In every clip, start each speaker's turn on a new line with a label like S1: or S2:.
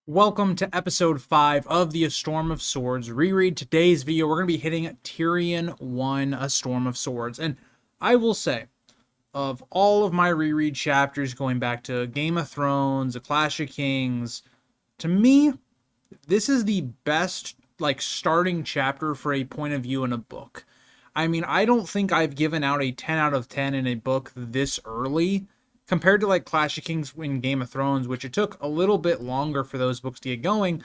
S1: Welcome to episode 5 of the A Storm of Swords reread. Today's video, we're going to be hitting Tyrion 1, A Storm of Swords. And I will say, of all of my reread chapters going back to Game of Thrones, A Clash of Kings, to me, this is the best starting chapter for a point of view in a book. I mean, I don't think I've given out a 10 out of 10 in a book this early, compared to Clash of Kings in Game of Thrones, which it took a little bit longer for those books to get going.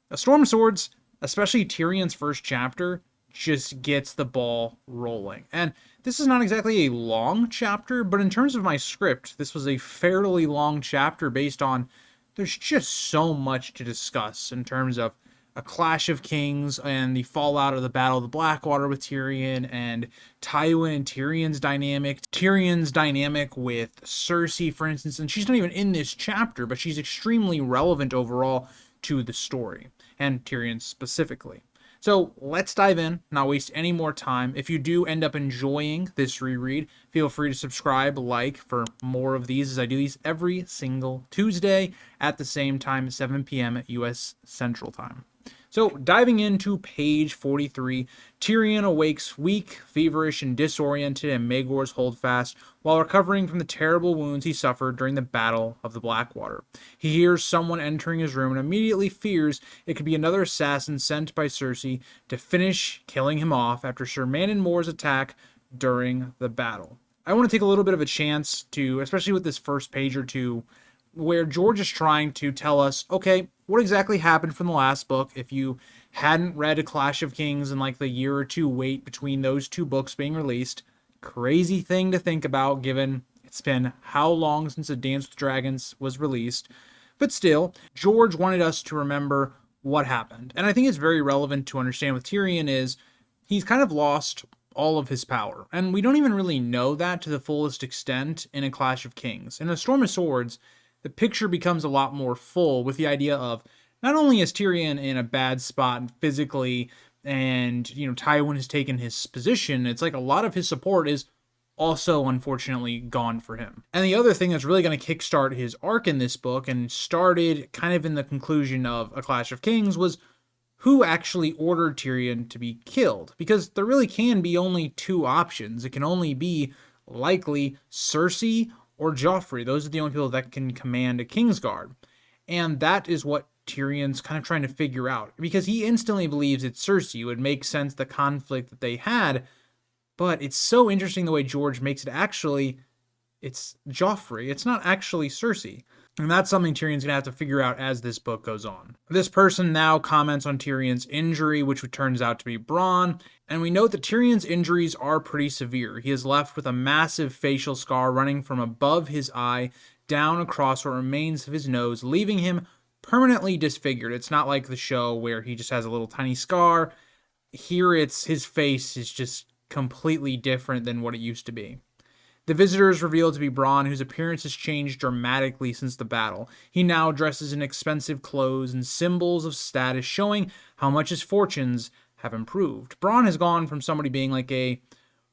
S1: A Storm of Swords, especially Tyrion's first chapter, just gets the ball rolling. And this is not exactly a long chapter, but in terms of my script, this was a fairly long chapter based on there's just so much to discuss in terms of A Clash of Kings and the fallout of the Battle of the Blackwater with Tyrion, and Tywin and Tyrion's dynamic with Cersei, for instance. And she's not even in this chapter, but she's extremely relevant overall to the story, and Tyrion specifically. So let's dive in, not waste any more time. If you do end up enjoying this reread, feel free to subscribe, for more of these, as I do these every single Tuesday at the same time, 7 p.m. at U.S. Central Time. So, diving into page 43, Tyrion awakes weak, feverish, and disoriented in Maegor's holdfast while recovering from the terrible wounds he suffered during the Battle of the Blackwater. He hears someone entering his room and immediately fears it could be another assassin sent by Cersei to finish killing him off after Sir Manon Moore's attack during the battle. I want to take a little bit of a chance to, especially with this first page or two, where George is trying to tell us, okay, what exactly happened from the last book. If you hadn't read A Clash of Kings in the year or two wait between those two books being released, crazy thing to think about given it's been how long since A Dance with Dragons was released. But still, George wanted us to remember what happened. And I think it's very relevant to understand with Tyrion is he's kind of lost all of his power. And we don't even really know that to the fullest extent in A Clash of Kings. In A Storm of Swords, the picture becomes a lot more full with the idea of not only is Tyrion in a bad spot physically and, Tywin has taken his position, it's a lot of his support is also unfortunately gone for him. And the other thing that's really going to kickstart his arc in this book and started kind of in the conclusion of A Clash of Kings was who actually ordered Tyrion to be killed. Because there really can be only two options. It can only be likely Cersei or Joffrey. Those are the only people that can command a Kingsguard. And that is what Tyrion's kind of trying to figure out, because he instantly believes it's Cersei. It would make sense, the conflict that they had, but it's so interesting the way George makes it actually, it's Joffrey. It's not actually Cersei. And that's something Tyrion's going to have to figure out as this book goes on. This person now comments on Tyrion's injury, which turns out to be Bronn. And we note that Tyrion's injuries are pretty severe. He is left with a massive facial scar running from above his eye down across what remains of his nose, leaving him permanently disfigured. It's not like the show where he just has a little tiny scar. Here his face is just completely different than what it used to be. The visitor is revealed to be Bronn, whose appearance has changed dramatically since the battle. He now dresses in expensive clothes and symbols of status, showing how much his fortunes have improved. Bronn has gone from somebody being a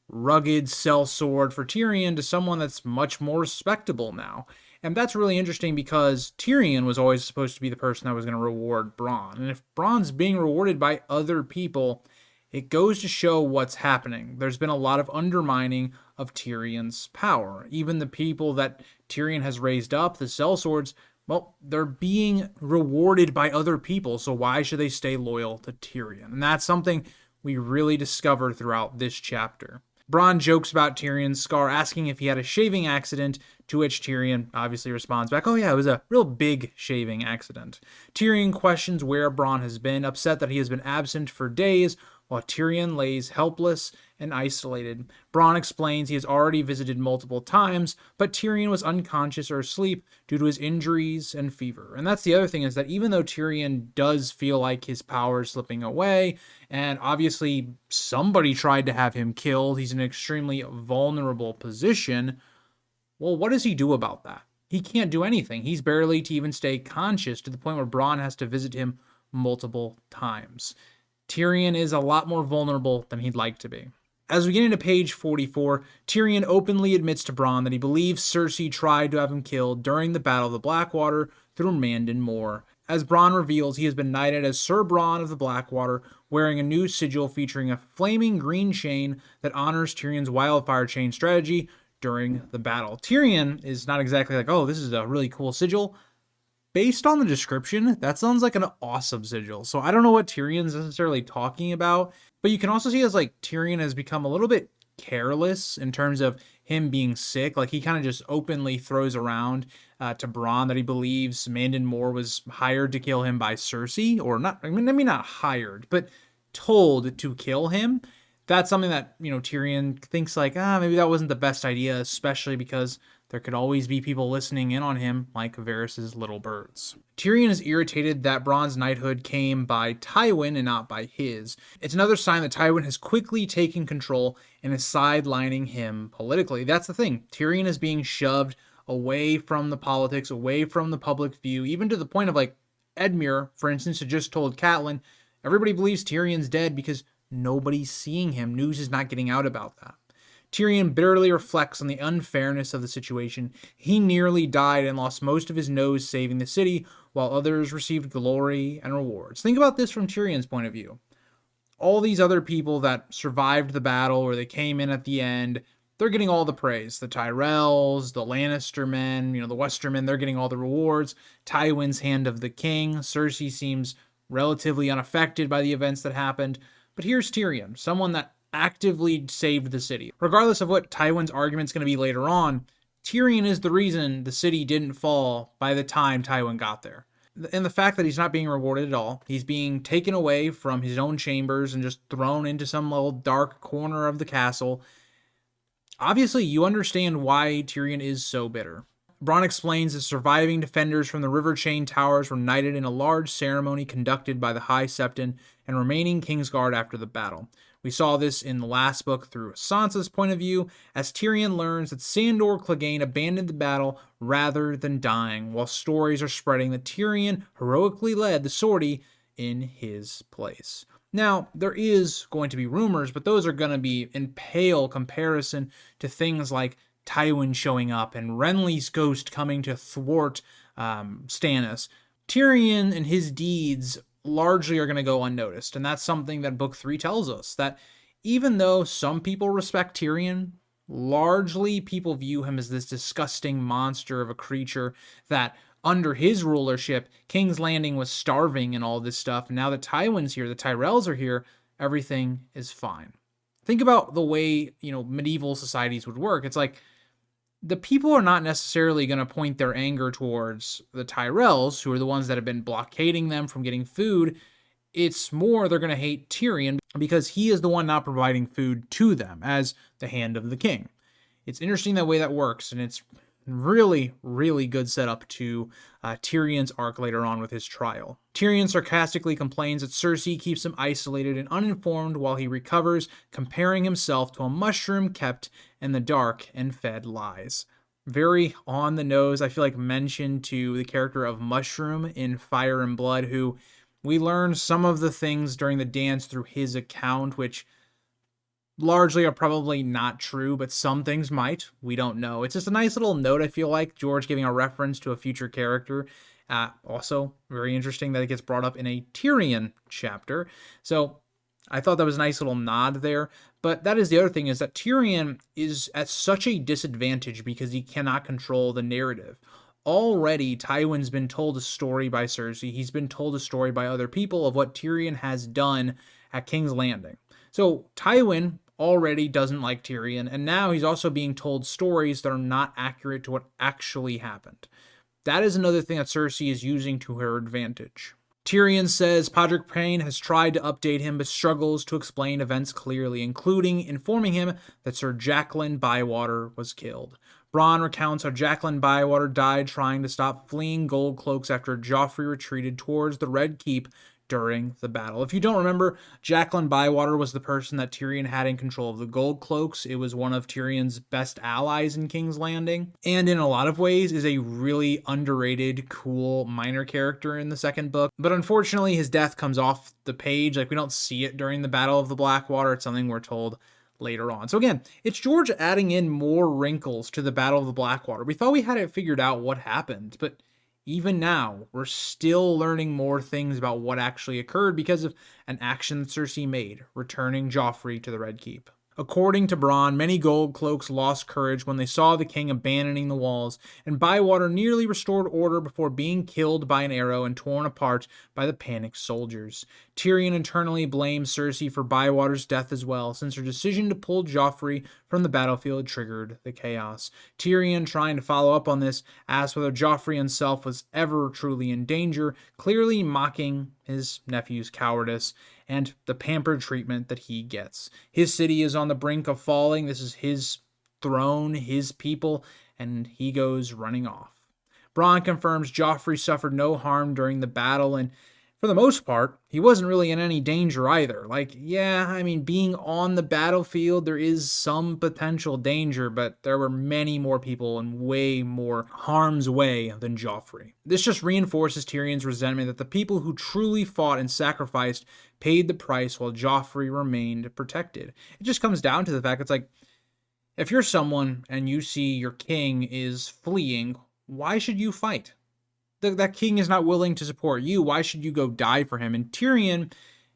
S1: rugged sellsword for Tyrion to someone that's much more respectable now. And that's really interesting because Tyrion was always supposed to be the person that was going to reward Bronn. And if Bronn's being rewarded by other people, it goes to show what's happening. There's been a lot of undermining of Tyrion's power. Even the people that Tyrion has raised up, the sellswords, well, they're being rewarded by other people, so why should they stay loyal to Tyrion? And that's something we really discover throughout this chapter. Bronn jokes about Tyrion's scar, asking if he had a shaving accident, to which Tyrion obviously responds back, oh yeah, it was a real big shaving accident. Tyrion questions where Bronn has been, upset that he has been absent for days, while Tyrion lays helpless and isolated. Bronn explains he has already visited multiple times, but Tyrion was unconscious or asleep due to his injuries and fever. And that's the other thing, is that even though Tyrion does feel like his power is slipping away, and obviously somebody tried to have him killed, he's in an extremely vulnerable position, well, what does he do about that? He can't do anything. He's barely to even stay conscious, to the point where Bronn has to visit him multiple times. Tyrion is a lot more vulnerable than he'd like to be. As we get into page 44, Tyrion openly admits to Bronn that he believes Cersei tried to have him killed during the Battle of the Blackwater through Manon Moore. As Bronn reveals, he has been knighted as Sir Bronn of the Blackwater, wearing a new sigil featuring a flaming green chain that honors Tyrion's wildfire chain strategy during the battle. Tyrion is not exactly like, oh, this is a really cool sigil. Based on the description, that sounds like an awesome sigil. So I don't know what Tyrion's necessarily talking about, but you can also see as like Tyrion has become a little bit careless in terms of him being sick. Like he kind of just openly throws around to Bronn that he believes Mandon Moore was hired to kill him by Cersei, or not. I mean, not hired, but told to kill him. That's something that, Tyrion thinks like, maybe that wasn't the best idea, especially because there could always be people listening in on him, like Varys' little birds. Tyrion is irritated that Bronn's knighthood came by Tywin and not by his. It's another sign that Tywin has quickly taken control and is sidelining him politically. That's the thing. Tyrion is being shoved away from the politics, away from the public view, even to the point of like Edmure, for instance, had just told Catelyn, everybody believes Tyrion's dead because nobody's seeing him. News is not getting out about that. Tyrion bitterly reflects on the unfairness of the situation. He nearly died and lost most of his nose saving the city, while others received glory and rewards. Think about this from Tyrion's point of view. All these other people that survived the battle, or they came in at the end, they're getting all the praise. The Tyrells, the Lannister men, the Westermen, they're getting all the rewards. Tywin's hand of the king. Cersei seems relatively unaffected by the events that happened. But here's Tyrion, someone that actively saved the city. Regardless of what Tywin's argument's going to be later on, Tyrion is the reason the city didn't fall by the time Tywin got there. And the fact that he's not being rewarded at all, he's being taken away from his own chambers and just thrown into some little dark corner of the castle. Obviously, you understand why Tyrion is so bitter. Bronn explains that surviving defenders from the River Chain Towers were knighted in a large ceremony conducted by the High Septon and remaining Kingsguard after the battle. We saw this in the last book through Sansa's point of view, as Tyrion learns that Sandor Clegane abandoned the battle rather than dying, while stories are spreading that Tyrion heroically led the sortie in his place. Now, there is going to be rumors, but those are going to be in pale comparison to things like Tywin showing up and Renly's ghost coming to thwart Stannis. Tyrion and his deeds largely are going to go unnoticed, and that's something that Book 3 tells us, that even though some people respect Tyrion, largely people view him as this disgusting monster of a creature that under his rulership, King's Landing was starving and all this stuff. And now that Tywin's here, the Tyrells are here, everything is fine. Think about the way, medieval societies would work. It's like the people are not necessarily going to point their anger towards the Tyrells, who are the ones that have been blockading them from getting food. It's more they're going to hate Tyrion because he is the one not providing food to them as the hand of the king. It's interesting that way that works, and it's really, really good setup to Tyrion's arc later on with his trial. Tyrion sarcastically complains that Cersei keeps him isolated and uninformed while he recovers, comparing himself to a mushroom kept in the dark and fed lies. Very on the nose, I feel like, mention to the character of Mushroom in Fire and Blood, who we learn some of the things during the dance through his account, which largely are probably not true, but some things might. We don't know. It's just a nice little note, I feel like, George giving a reference to a future character. Also, very interesting that it gets brought up in a Tyrion chapter. So I thought that was a nice little nod there. But that is the other thing, is that Tyrion is at such a disadvantage because he cannot control the narrative. Already, Tywin's been told a story by Cersei. He's been told a story by other people of what Tyrion has done at King's Landing. So Tywin already doesn't like Tyrion, and now he's also being told stories that are not accurate to what actually happened. That is another thing that Cersei is using to her advantage. Tyrion says Podrick Payne has tried to update him but struggles to explain events clearly, including informing him that Sir Jacqueline Bywater was killed. Bronn recounts how Jacqueline Bywater died trying to stop fleeing gold cloaks after Joffrey retreated towards the Red Keep during the battle. If you don't remember, Jacqueline Bywater was the person that Tyrion had in control of the gold cloaks. It was one of Tyrion's best allies in King's Landing, and in a lot of ways is a really underrated, cool minor character in the second book. But unfortunately, his death comes off the page. Like, we don't see it during the Battle of the Blackwater. It's something we're told later on. So again, it's George adding in more wrinkles to the Battle of the Blackwater. We thought we had it figured out what happened, but even now, we're still learning more things about what actually occurred because of an action that Cersei made, returning Joffrey to the Red Keep. According to Bronn, many gold cloaks lost courage when they saw the king abandoning the walls, and Bywater nearly restored order before being killed by an arrow and torn apart by the panicked soldiers. Tyrion internally blames Cersei for Bywater's death as well, since her decision to pull Joffrey from the battlefield triggered the chaos. Tyrion, trying to follow up on this, asked whether Joffrey himself was ever truly in danger, clearly mocking his nephew's cowardice and the pampered treatment that he gets. His city is on the brink of falling. This is his throne, his people, and he goes running off. Bronn confirms Joffrey suffered no harm during the battle, and for the most part, he wasn't really in any danger either. Being on the battlefield, there is some potential danger, but there were many more people in way more harm's way than Joffrey. This just reinforces Tyrion's resentment that the people who truly fought and sacrificed paid the price while Joffrey remained protected. It just comes down to the fact if you're someone and you see your king is fleeing, why should you fight? That king is not willing to support you. Why should you go die for him? And Tyrion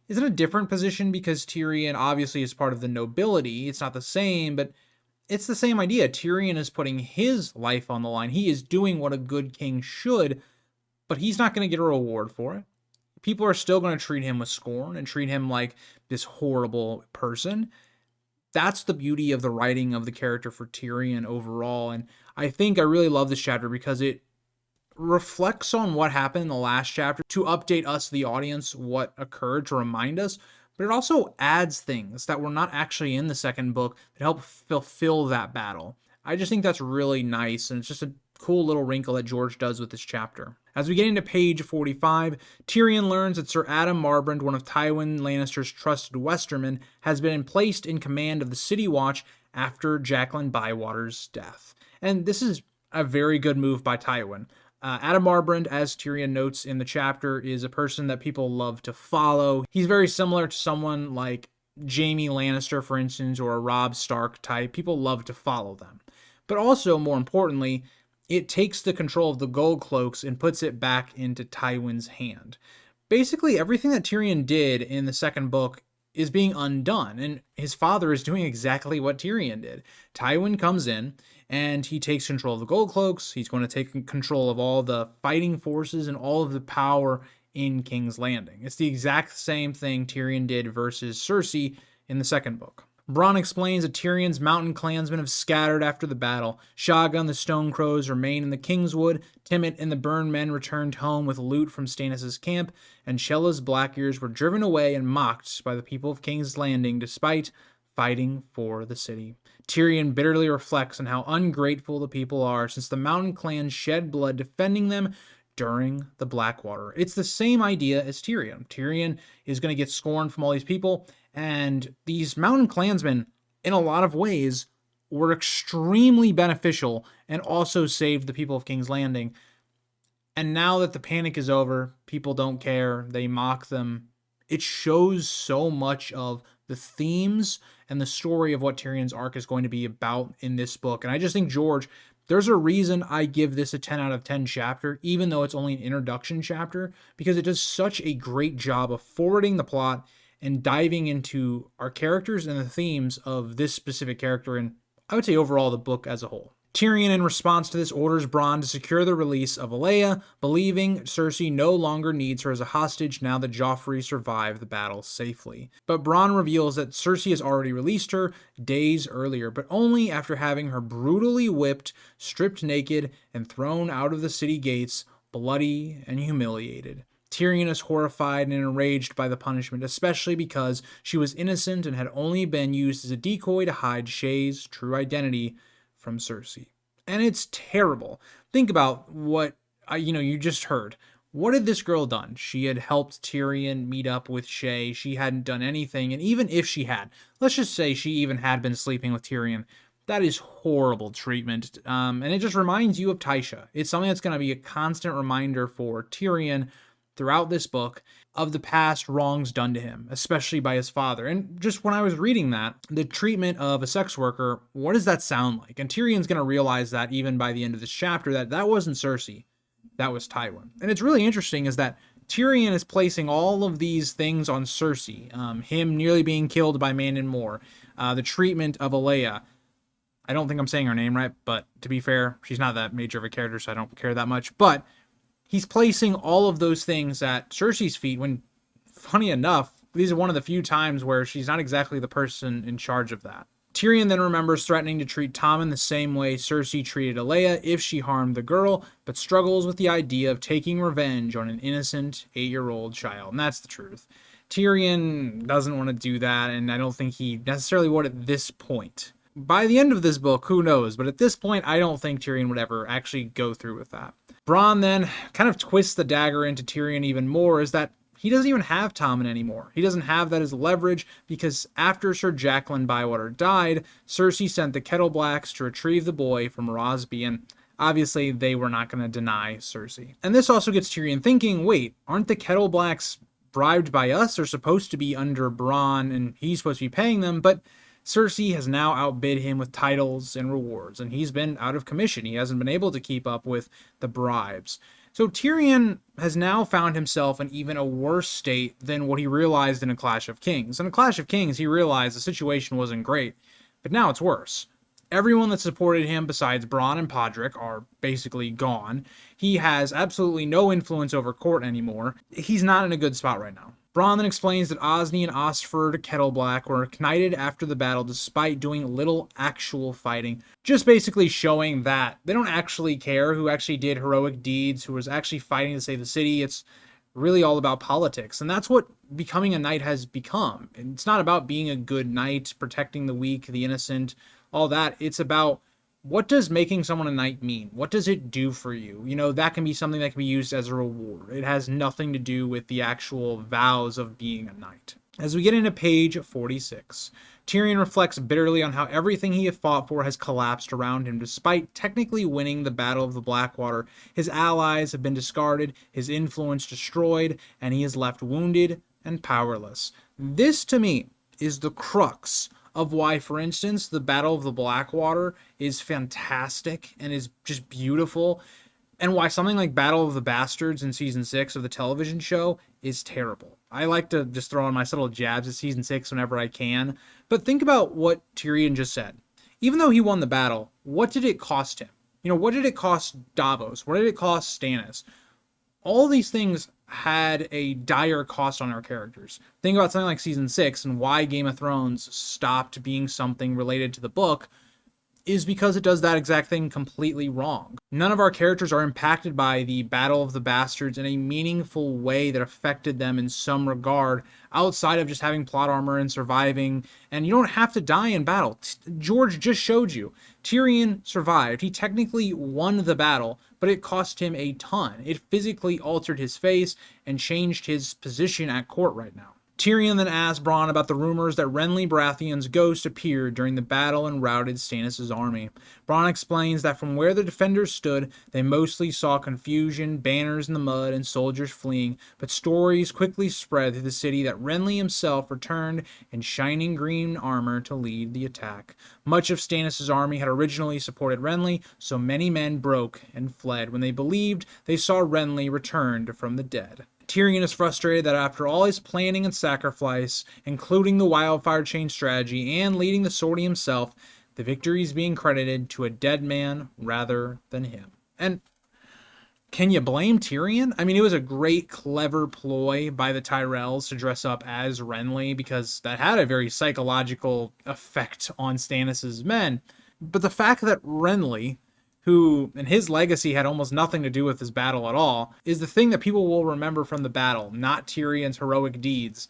S1: is in a different position because Tyrion obviously is part of the nobility. It's not the same, but it's the same idea. Tyrion is putting his life on the line. He is doing what a good king should, but he's not going to get a reward for it. People are still going to treat him with scorn and treat him like this horrible person. That's the beauty of the writing of the character for Tyrion overall. And I think I really love this chapter because it reflects on what happened in the last chapter to update us, the audience, what occurred, to remind us, but it also adds things that were not actually in the second book that help fulfill that battle. I just think that's really nice, and it's just a cool little wrinkle that George does with this chapter. As we get into page 45, Tyrion learns that Sir Adam Marbrand, one of Tywin Lannister's trusted Westermen, has been placed in command of the City Watch after Jaqen Bywater's death. And this is a very good move by Tywin. Adam Marbrand, as Tyrion notes in the chapter, is a person that people love to follow. He's very similar to someone like Jaime Lannister, for instance, or a Robb Stark type. People love to follow them. But also, more importantly, it takes the control of the gold cloaks and puts it back into Tywin's hand. Basically, everything that Tyrion did in the second book is being undone, and his father is doing exactly what Tyrion did. Tywin comes in, and he takes control of the gold cloaks. He's going to take control of all the fighting forces and all of the power in King's Landing. It's the exact same thing Tyrion did versus Cersei in the second book. Bronn explains that Tyrion's mountain clansmen have scattered after the battle. Shotgun, the Stone Crows, remain in the Kingswood. Timett and the Burn Men returned home with loot from Stannis' camp, and Shella's Blackears were driven away and mocked by the people of King's Landing despite fighting for the city. Tyrion bitterly reflects on how ungrateful the people are since the mountain clans shed blood defending them during the Blackwater. It's the same idea as Tyrion. Tyrion is going to get scorned from all these people, and these mountain clansmen, in a lot of ways, were extremely beneficial and also saved the people of King's Landing. And now that the panic is over, people don't care, they mock them. It shows so much of the themes and the story of what Tyrion's arc is going to be about in this book. And I just think, George, there's a reason I give this a 10 out of 10 chapter, even though it's only an introduction chapter, because it does such a great job of forwarding the plot and diving into our characters and the themes of this specific character, and I would say overall the book as a whole. Tyrion, in response to this, orders Bronn to secure the release of Aelia, believing Cersei no longer needs her as a hostage now that Joffrey survived the battle safely. But Bronn reveals that Cersei has already released her days earlier, but only after having her brutally whipped, stripped naked, and thrown out of the city gates, bloody and humiliated. Tyrion is horrified and enraged by the punishment, especially because she was innocent and had only been used as a decoy to hide Shae's true identity from Cersei. And it's terrible. Think about what you just heard. What had this girl done? She had helped Tyrion meet up with Shae. She hadn't done anything, and even if she had, let's just say she even had been sleeping with Tyrion, that is horrible treatment. And it just reminds you of Tysha. It's something that's going to be a constant reminder for Tyrion throughout this book of the past wrongs done to him, especially by his father. And just when I was reading that, the treatment of a sex worker, what does that sound like? And Tyrion's going to realize that even by the end of this chapter, that wasn't Cersei. that was Tywin. And it's really interesting is that Tyrion is placing all of these things on Cersei. Him nearly being killed by Mandon Moore, the treatment of Alea. I don't think I'm saying her name right, but to be fair, she's not that major of a character, so I don't care that much. But he's placing all of those things at Cersei's feet when, funny enough, these are one of the few times where she's not exactly the person in charge of that. Tyrion then remembers threatening to treat Tommen the same way Cersei treated Alea if she harmed the girl, but struggles with the idea of taking revenge on an innocent 8-year-old child. And that's the truth. Tyrion doesn't want to do that, and I don't think he necessarily would at this point. By the end of this book, who knows? But at this point, I don't think Tyrion would ever actually go through with that. Bronn then kind of twists the dagger into Tyrion even more, is that he doesn't even have Tommen anymore. He doesn't have that as leverage because after Sir Jacqueline Bywater died, Cersei sent the Kettleblacks to retrieve the boy from Rosby, and obviously they were not going to deny Cersei. And this also gets Tyrion thinking, wait, aren't the Kettleblacks bribed by us? They're supposed to be under Bronn and he's supposed to be paying them, but Cersei has now outbid him with titles and rewards, and he's been out of commission. He hasn't been able to keep up with the bribes. So Tyrion has now found himself in even a worse state than what he realized in A Clash of Kings. In A Clash of Kings, he realized the situation wasn't great, but now it's worse. Everyone that supported him besides Bronn and Podrick are basically gone. He has absolutely no influence over court anymore. He's not in a good spot right now. Bronn then explains that Osney and Osford Kettleblack were knighted after the battle despite doing little actual fighting, just basically showing that they don't actually care who actually did heroic deeds, who was actually fighting to save the city. It's really all about politics, and that's what becoming a knight has become. It's not about being a good knight, protecting the weak, the innocent, all that. It's about, what does making someone a knight mean? What does it do for you? You know, that can be something that can be used as a reward. It has nothing to do with the actual vows of being a knight. As we get into page 46, Tyrion reflects bitterly on how everything he had fought for has collapsed around him. Despite technically winning the Battle of the Blackwater, his allies have been discarded, his influence destroyed, and he is left wounded and powerless. This, to me, is the crux of why, for instance, the Battle of the Blackwater is fantastic and is just beautiful, and why something like Battle of the Bastards in Season 6 of the television show is terrible. I like to just throw in my little jabs at Season 6 whenever I can, but think about what Tyrion just said. Even though he won the battle, what did it cost him? You know, what did it cost Davos? What did it cost Stannis? All these things had a dire cost on our characters. Think about something like Season 6 and why Game of Thrones stopped being something related to the book is because it does that exact thing completely wrong. None of our characters are impacted by the Battle of the Bastards in a meaningful way that affected them in some regard outside of just having plot armor and surviving. And you don't have to die in battle. George just showed you. Tyrion survived. He technically won the battle, but it cost him a ton. It physically altered his face and changed his position at court right now. Tyrion then asked Bronn about the rumors that Renly Baratheon's ghost appeared during the battle and routed Stannis' army. Bronn explains that from where the defenders stood, they mostly saw confusion, banners in the mud, and soldiers fleeing, but stories quickly spread through the city that Renly himself returned in shining green armor to lead the attack. Much of Stannis' army had originally supported Renly, so many men broke and fled when they believed they saw Renly returned from the dead. Tyrion is frustrated that after all his planning and sacrifice, including the wildfire chain strategy and leading the sortie himself, the victory is being credited to a dead man rather than him. And can you blame Tyrion? I mean, it was a great, clever ploy by the Tyrells to dress up as Renly because that had a very psychological effect on Stannis' men. But the fact that Renly, who and his legacy had almost nothing to do with this battle at all, is the thing that people will remember from the battle, not Tyrion's heroic deeds.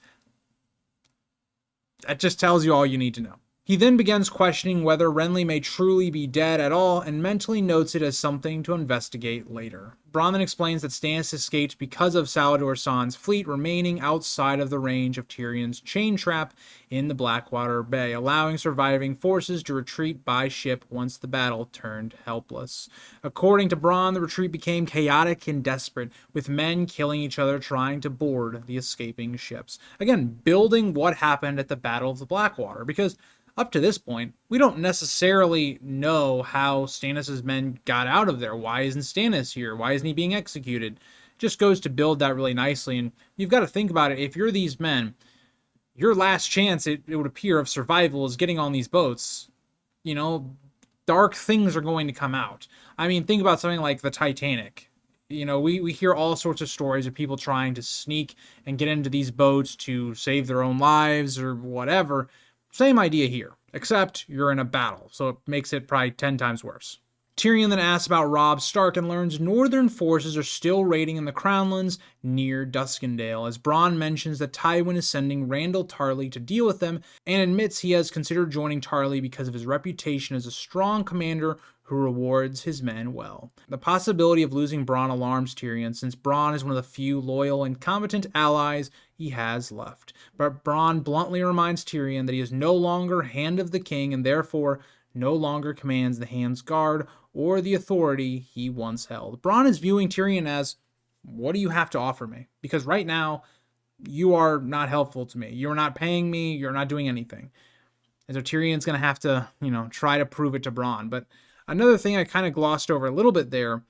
S1: That just tells you all you need to know. He then begins questioning whether Renly may truly be dead at all and mentally notes it as something to investigate later. Bronn then explains that Stannis escaped because of Salador San's fleet remaining outside of the range of Tyrion's chain trap in the Blackwater Bay, allowing surviving forces to retreat by ship once the battle turned helpless. According to Bronn, the retreat became chaotic and desperate, with men killing each other trying to board the escaping ships. Again, building what happened at the Battle of the Blackwater, because up to this point, we don't necessarily know how Stannis' men got out of there. Why isn't Stannis here? Why isn't he being executed? Just goes to build that really nicely. And you've got to think about it. If you're these men, your last chance, it would appear, of survival is getting on these boats. You know, dark things are going to come out. I mean, think about something like the Titanic. You know, we hear all sorts of stories of people trying to sneak and get into these boats to save their own lives or whatever. Same idea here, except you're in a battle, so it makes it probably 10 times worse. Tyrion then asks about Robb Stark and learns northern forces are still raiding in the Crownlands near Duskendale, as Bronn mentions that Tywin is sending Randall Tarley to deal with them and admits he has considered joining Tarley because of his reputation as a strong commander who rewards his men well. The possibility of losing Bronn alarms Tyrion, since Bronn is one of the few loyal and competent allies he has left. But Bronn bluntly reminds Tyrion that he is no longer Hand of the King and therefore no longer commands the Hand's Guard or the authority he once held. Bronn is viewing Tyrion as, what do you have to offer me? Because right now, you are not helpful to me. You're not paying me. You're not doing anything. And so Tyrion's going to have to, try to prove it to Bronn. But another thing I kind of glossed over a little bit there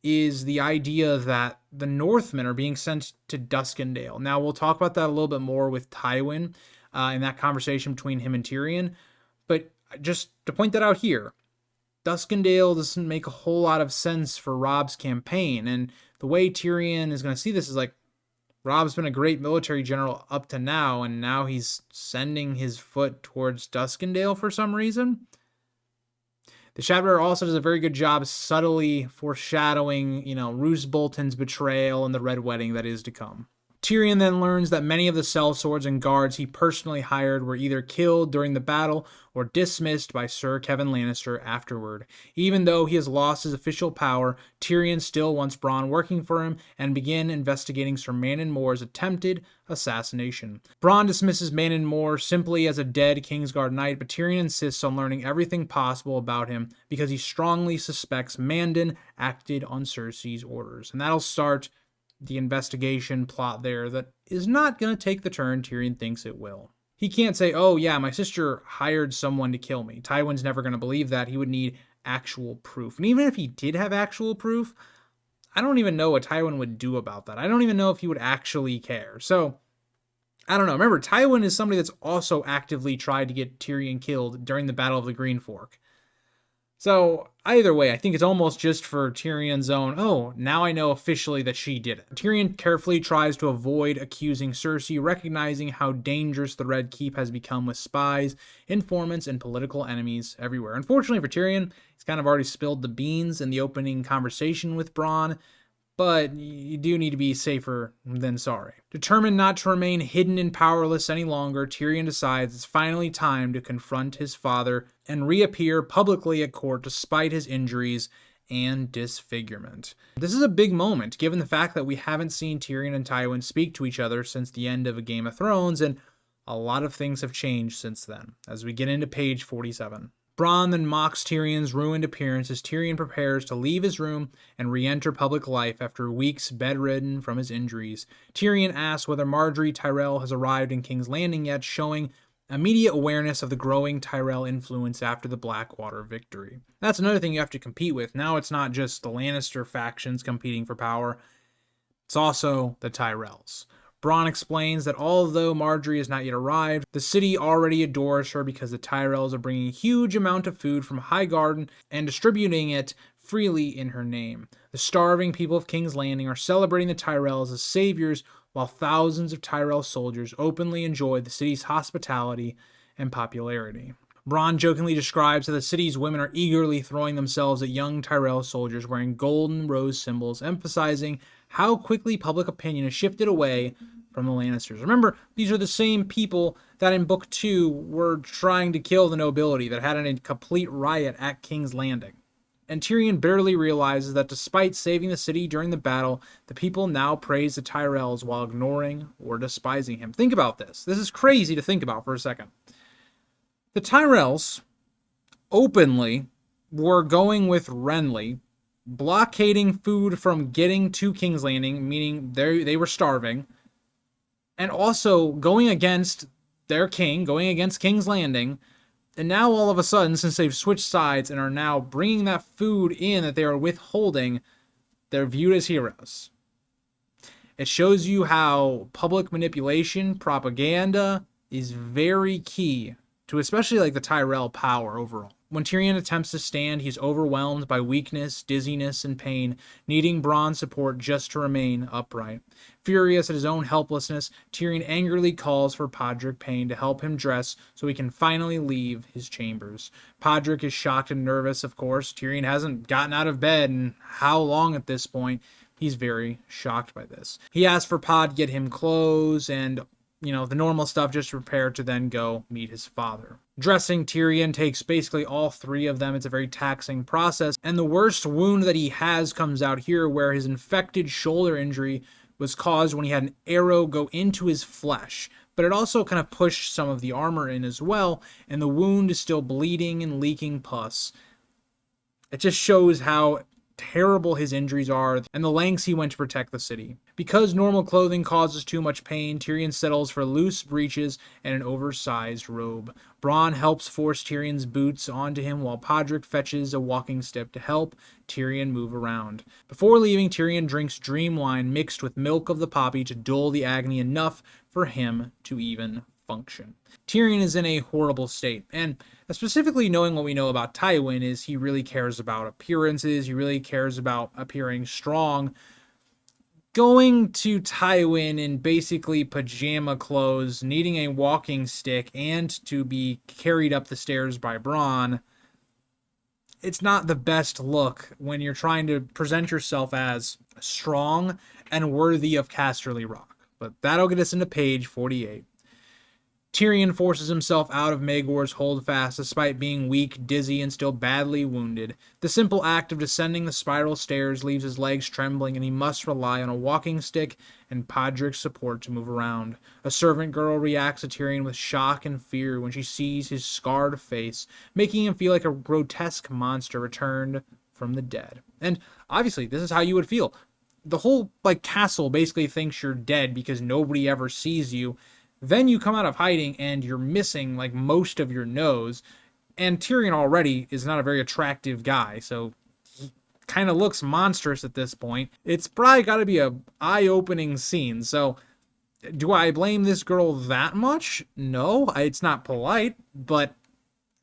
S1: is the idea that the Northmen are being sent to Duskendale. Now, we'll talk about that a little bit more with Tywin in that conversation between him and Tyrion. But just to point that out here, Duskendale doesn't make a whole lot of sense for Robb's campaign. And the way Tyrion is going to see this is like, Robb's been a great military general up to now, and now he's sending his foot towards Duskendale for some reason. The chapter also does a very good job subtly foreshadowing, Roose Bolton's betrayal and the Red Wedding that is to come. Tyrion then learns that many of the sellswords and guards he personally hired were either killed during the battle or dismissed by Sir Kevan Lannister afterward. Even though he has lost his official power, Tyrion still wants Bronn working for him and begin investigating Sir Manon Moore's attempted assassination. Bronn dismisses Manon Moore simply as a dead Kingsguard knight, but Tyrion insists on learning everything possible about him because he strongly suspects Mandon acted on Cersei's orders. And that'll start the investigation plot there that is not going to take the turn Tyrion thinks it will. He can't say, oh yeah, my sister hired someone to kill me. Tywin's never going to believe that. He would need actual proof. And even if he did have actual proof, I don't even know what Tywin would do about that. I don't even know if he would actually care. So, I don't know. Remember, Tywin is somebody that's also actively tried to get Tyrion killed during the Battle of the Green Fork. So, either way, I think it's almost just for Tyrion's own, oh, now I know officially that she did it. Tyrion carefully tries to avoid accusing Cersei, recognizing how dangerous the Red Keep has become with spies, informants, and political enemies everywhere. Unfortunately for Tyrion, he's kind of already spilled the beans in the opening conversation with Bronn, but you do need to be safer than sorry. Determined not to remain hidden and powerless any longer, Tyrion decides it's finally time to confront his father and reappear publicly at court despite his injuries and disfigurement. This is a big moment, given the fact that we haven't seen Tyrion and Tywin speak to each other since the end of A Game of Thrones, and a lot of things have changed since then, as we get into page 47. Bronn then mocks Tyrion's ruined appearance as Tyrion prepares to leave his room and re-enter public life after weeks bedridden from his injuries. Tyrion asks whether Margaery Tyrell has arrived in King's Landing yet, showing immediate awareness of the growing Tyrell influence after the Blackwater victory. That's another thing you have to compete with. Now it's not just the Lannister factions competing for power, it's also the Tyrells. Bronn explains that although Margaery has not yet arrived, the city already adores her because the Tyrells are bringing a huge amount of food from Highgarden and distributing it freely in her name. The starving people of King's Landing are celebrating the Tyrells as saviors, while thousands of Tyrell soldiers openly enjoy the city's hospitality and popularity. Bronn jokingly describes how the city's women are eagerly throwing themselves at young Tyrell soldiers wearing golden rose symbols, emphasizing how quickly public opinion has shifted away from the Lannisters. Remember, these are the same people that in Book 2 were trying to kill the nobility, that had a complete riot at King's Landing. And Tyrion barely realizes that despite saving the city during the battle, the people now praise the Tyrells while ignoring or despising him. Think about this. This is crazy to think about for a second. The Tyrells openly were going with Renly, blockading food from getting to King's Landing, meaning they were starving, and also going against their king, going against King's Landing, And now all of a sudden, since they've switched sides and are now bringing that food in that they are withholding, they're viewed as heroes. It shows you how public manipulation, propaganda is very key to especially like the Tyrell power overall. When Tyrion attempts to stand, he's overwhelmed by weakness, dizziness, and pain, needing Bronn's support just to remain upright. Furious at his own helplessness, Tyrion angrily calls for Podrick Payne to help him dress so he can finally leave his chambers. Podrick is shocked and nervous, of course. Tyrion hasn't gotten out of bed in how long at this point. He's very shocked by this. He asks for Pod to get him clothes and, the normal stuff just to prepare to then go meet his father. Dressing Tyrion takes basically all three of them. It's a very taxing process. And the worst wound that he has comes out here, where his infected shoulder injury was caused when he had an arrow go into his flesh. But it also kind of pushed some of the armor in as well, and the wound is still bleeding and leaking pus. It just shows how terrible his injuries are and the lengths he went to protect the city. Because normal clothing causes too much pain, Tyrion settles for loose breeches and an oversized robe. Bronn helps force Tyrion's boots onto him while Podrick fetches a walking stick to help Tyrion move around. Before leaving, Tyrion drinks dream wine mixed with milk of the poppy to dull the agony enough for him to even function. Tyrion is in a horrible state, and specifically knowing what we know about Tywin is he really cares about appearances, he really cares about appearing strong. Going to Tywin in basically pajama clothes, needing a walking stick, and to be carried up the stairs by Bronn, it's not the best look when you're trying to present yourself as strong and worthy of Casterly Rock. But that'll get us into page 48. Tyrion forces himself out of Maegor's holdfast despite being weak, dizzy, and still badly wounded. The simple act of descending the spiral stairs leaves his legs trembling, and he must rely on a walking stick and Podrick's support to move around. A servant girl reacts to Tyrion with shock and fear when she sees his scarred face, making him feel like a grotesque monster returned from the dead. And obviously, this is how you would feel. The whole castle basically thinks you're dead because nobody ever sees you. Then you come out of hiding and you're missing most of your nose. And Tyrion already is not a very attractive guy, so he kind of looks monstrous at this point. It's probably got to be a eye-opening scene. So do I blame this girl that much? No, it's not polite, but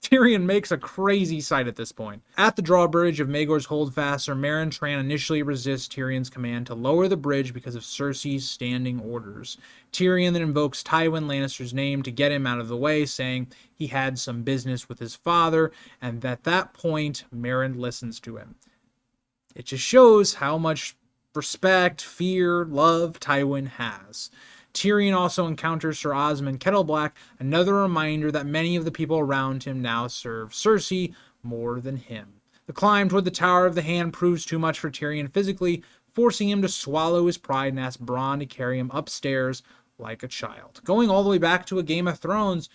S1: Tyrion makes a crazy sight at this point. At the drawbridge of Maegor's holdfast, Sir Meryn Tran initially resists Tyrion's command to lower the bridge because of Cersei's standing orders. Tyrion then invokes Tywin Lannister's name to get him out of the way, saying he had some business with his father, and at that point, Meryn listens to him. It just shows how much respect, fear, love Tywin has. Tyrion also encounters Sir Osmond Kettleblack, another reminder that many of the people around him now serve Cersei more than him. The climb toward the Tower of the Hand proves too much for Tyrion physically, forcing him to swallow his pride and ask Bronn to carry him upstairs like a child. Going all the way back to a Game of Thrones,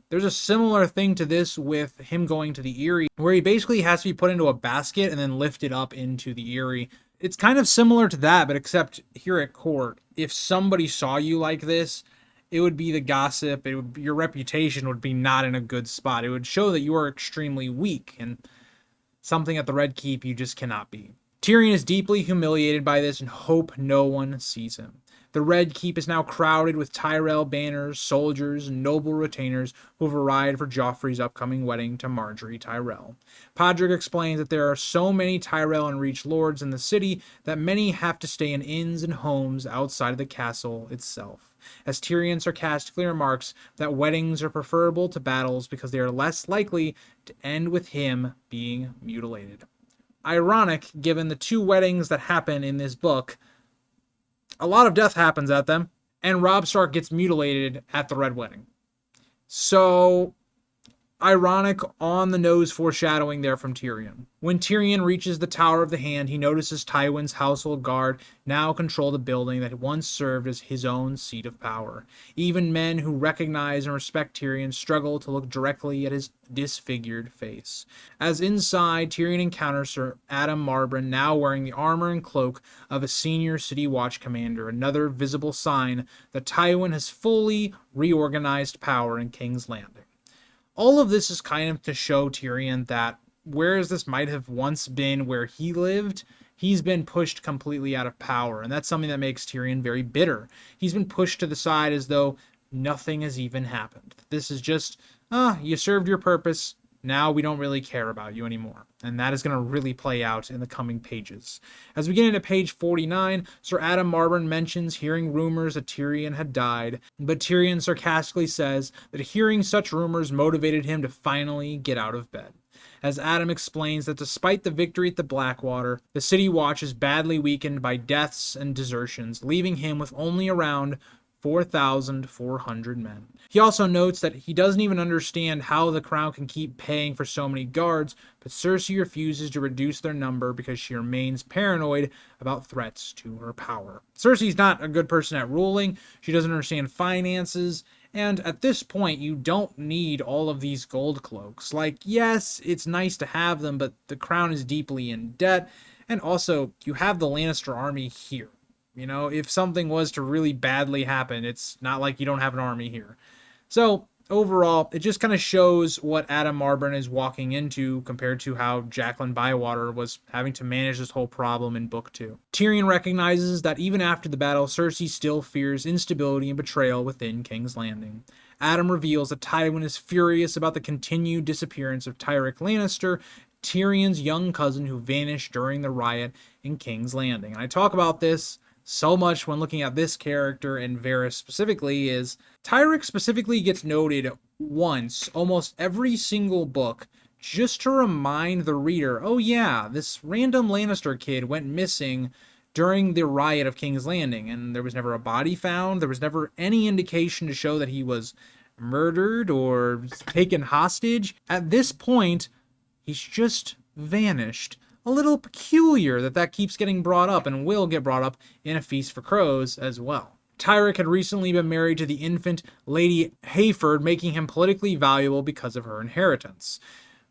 S1: there's a similar thing to this with him going to the Eyrie, where he basically has to be put into a basket and then lifted up into the Eyrie. It's kind of similar to that, but except here at court, if somebody saw you like this, it would be the gossip, your reputation would be not in a good spot. It would show that you are extremely weak, and something at the Red Keep you just cannot be. Tyrion is deeply humiliated by this and hope no one sees him. The Red Keep is now crowded with Tyrell banners, soldiers, and noble retainers who have arrived for Joffrey's upcoming wedding to Margaery Tyrell. Podrick explains that there are so many Tyrell and Reach lords in the city that many have to stay in inns and homes outside of the castle itself. As Tyrion sarcastically remarks that weddings are preferable to battles because they are less likely to end with him being mutilated. Ironic, given the two weddings that happen in this book. A lot of death happens at them, and Robb Stark gets mutilated at the Red Wedding. So, ironic, on-the-nose foreshadowing there from Tyrion. When Tyrion reaches the Tower of the Hand, he notices Tywin's household guard now control the building that once served as his own seat of power. Even men who recognize and respect Tyrion struggle to look directly at his disfigured face. As inside, Tyrion encounters Sir Adam Marbrin, now wearing the armor and cloak of a senior City Watch commander, another visible sign that Tywin has fully reorganized power in King's Landing. All of this is kind of to show Tyrion that whereas this might have once been where he lived, he's been pushed completely out of power, and that's something that makes Tyrion very bitter. He's been pushed to the side as though nothing has even happened. This is just, you served your purpose, now we don't really care about you anymore. And that is going to really play out in the coming pages. As we get into page 49, Sir Adam Marburn mentions hearing rumors that Tyrion had died, but Tyrion sarcastically says that hearing such rumors motivated him to finally get out of bed. As Adam explains that despite the victory at the Blackwater, the City Watch is badly weakened by deaths and desertions, leaving him with only around 4,400 men. He also notes that he doesn't even understand how the crown can keep paying for so many guards, but Cersei refuses to reduce their number because she remains paranoid about threats to her power. Cersei's not a good person at ruling, she doesn't understand finances, and at this point you don't need all of these gold cloaks. Like, yes, it's nice to have them, but the crown is deeply in debt, and also you have the Lannister army here. You know, if something was to really badly happen, it's not like you don't have an army here. So, overall, it just kind of shows what Adam Marburn is walking into compared to how Jacqueline Bywater was having to manage this whole problem in Book 2. Tyrion recognizes that even after the battle, Cersei still fears instability and betrayal within King's Landing. Adam reveals that Tywin is furious about the continued disappearance of Tyrek Lannister, Tyrion's young cousin who vanished during the riot in King's Landing. And I talk about this so much when looking at this character and Varys specifically is Tyrek specifically gets noted once almost every single book just to remind the reader, oh yeah, this random Lannister kid went missing during the riot of King's Landing, and there was never a body found, there was never any indication to show that he was murdered or taken hostage. At this point, he's just vanished. A little peculiar that keeps getting brought up and will get brought up in A Feast for Crows as well. Tyrek had recently been married to the infant Lady Hayford, making him politically valuable because of her inheritance.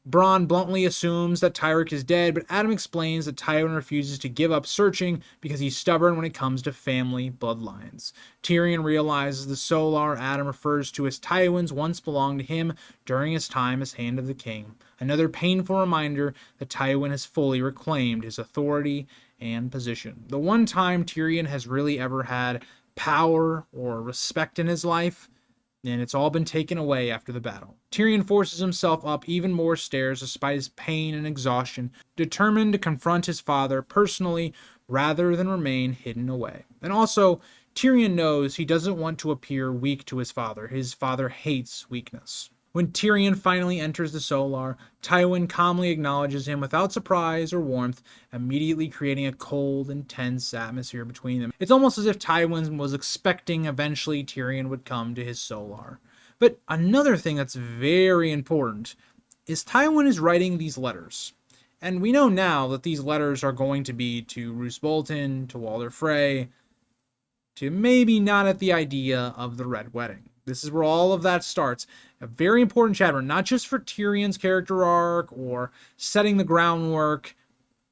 S1: Bronn bluntly assumes that Tyrek is dead, but Adam explains that Tywin refuses to give up searching because he's stubborn when it comes to family bloodlines. Tyrion realizes the Solar Adam refers to as Tywin's once belonged to him during his time as Hand of the King. Another painful reminder that Tywin has fully reclaimed his authority and position. The one time Tyrion has really ever had power or respect in his life, and it's all been taken away after the battle. Tyrion forces himself up even more stairs despite his pain and exhaustion, determined to confront his father personally rather than remain hidden away. And also, Tyrion knows he doesn't want to appear weak to his father. His father hates weakness. When Tyrion finally enters the Solar, Tywin calmly acknowledges him without surprise or warmth, immediately creating a cold, intense atmosphere between them. It's almost as if Tywin was expecting eventually Tyrion would come to his Solar. But another thing that's very important is Tywin is writing these letters. And we know now that these letters are going to be to Roose Bolton, to Walder Frey, to maybe not at the idea of the Red Wedding. This is where all of that starts. A very important chapter, not just for Tyrion's character arc or setting the groundwork.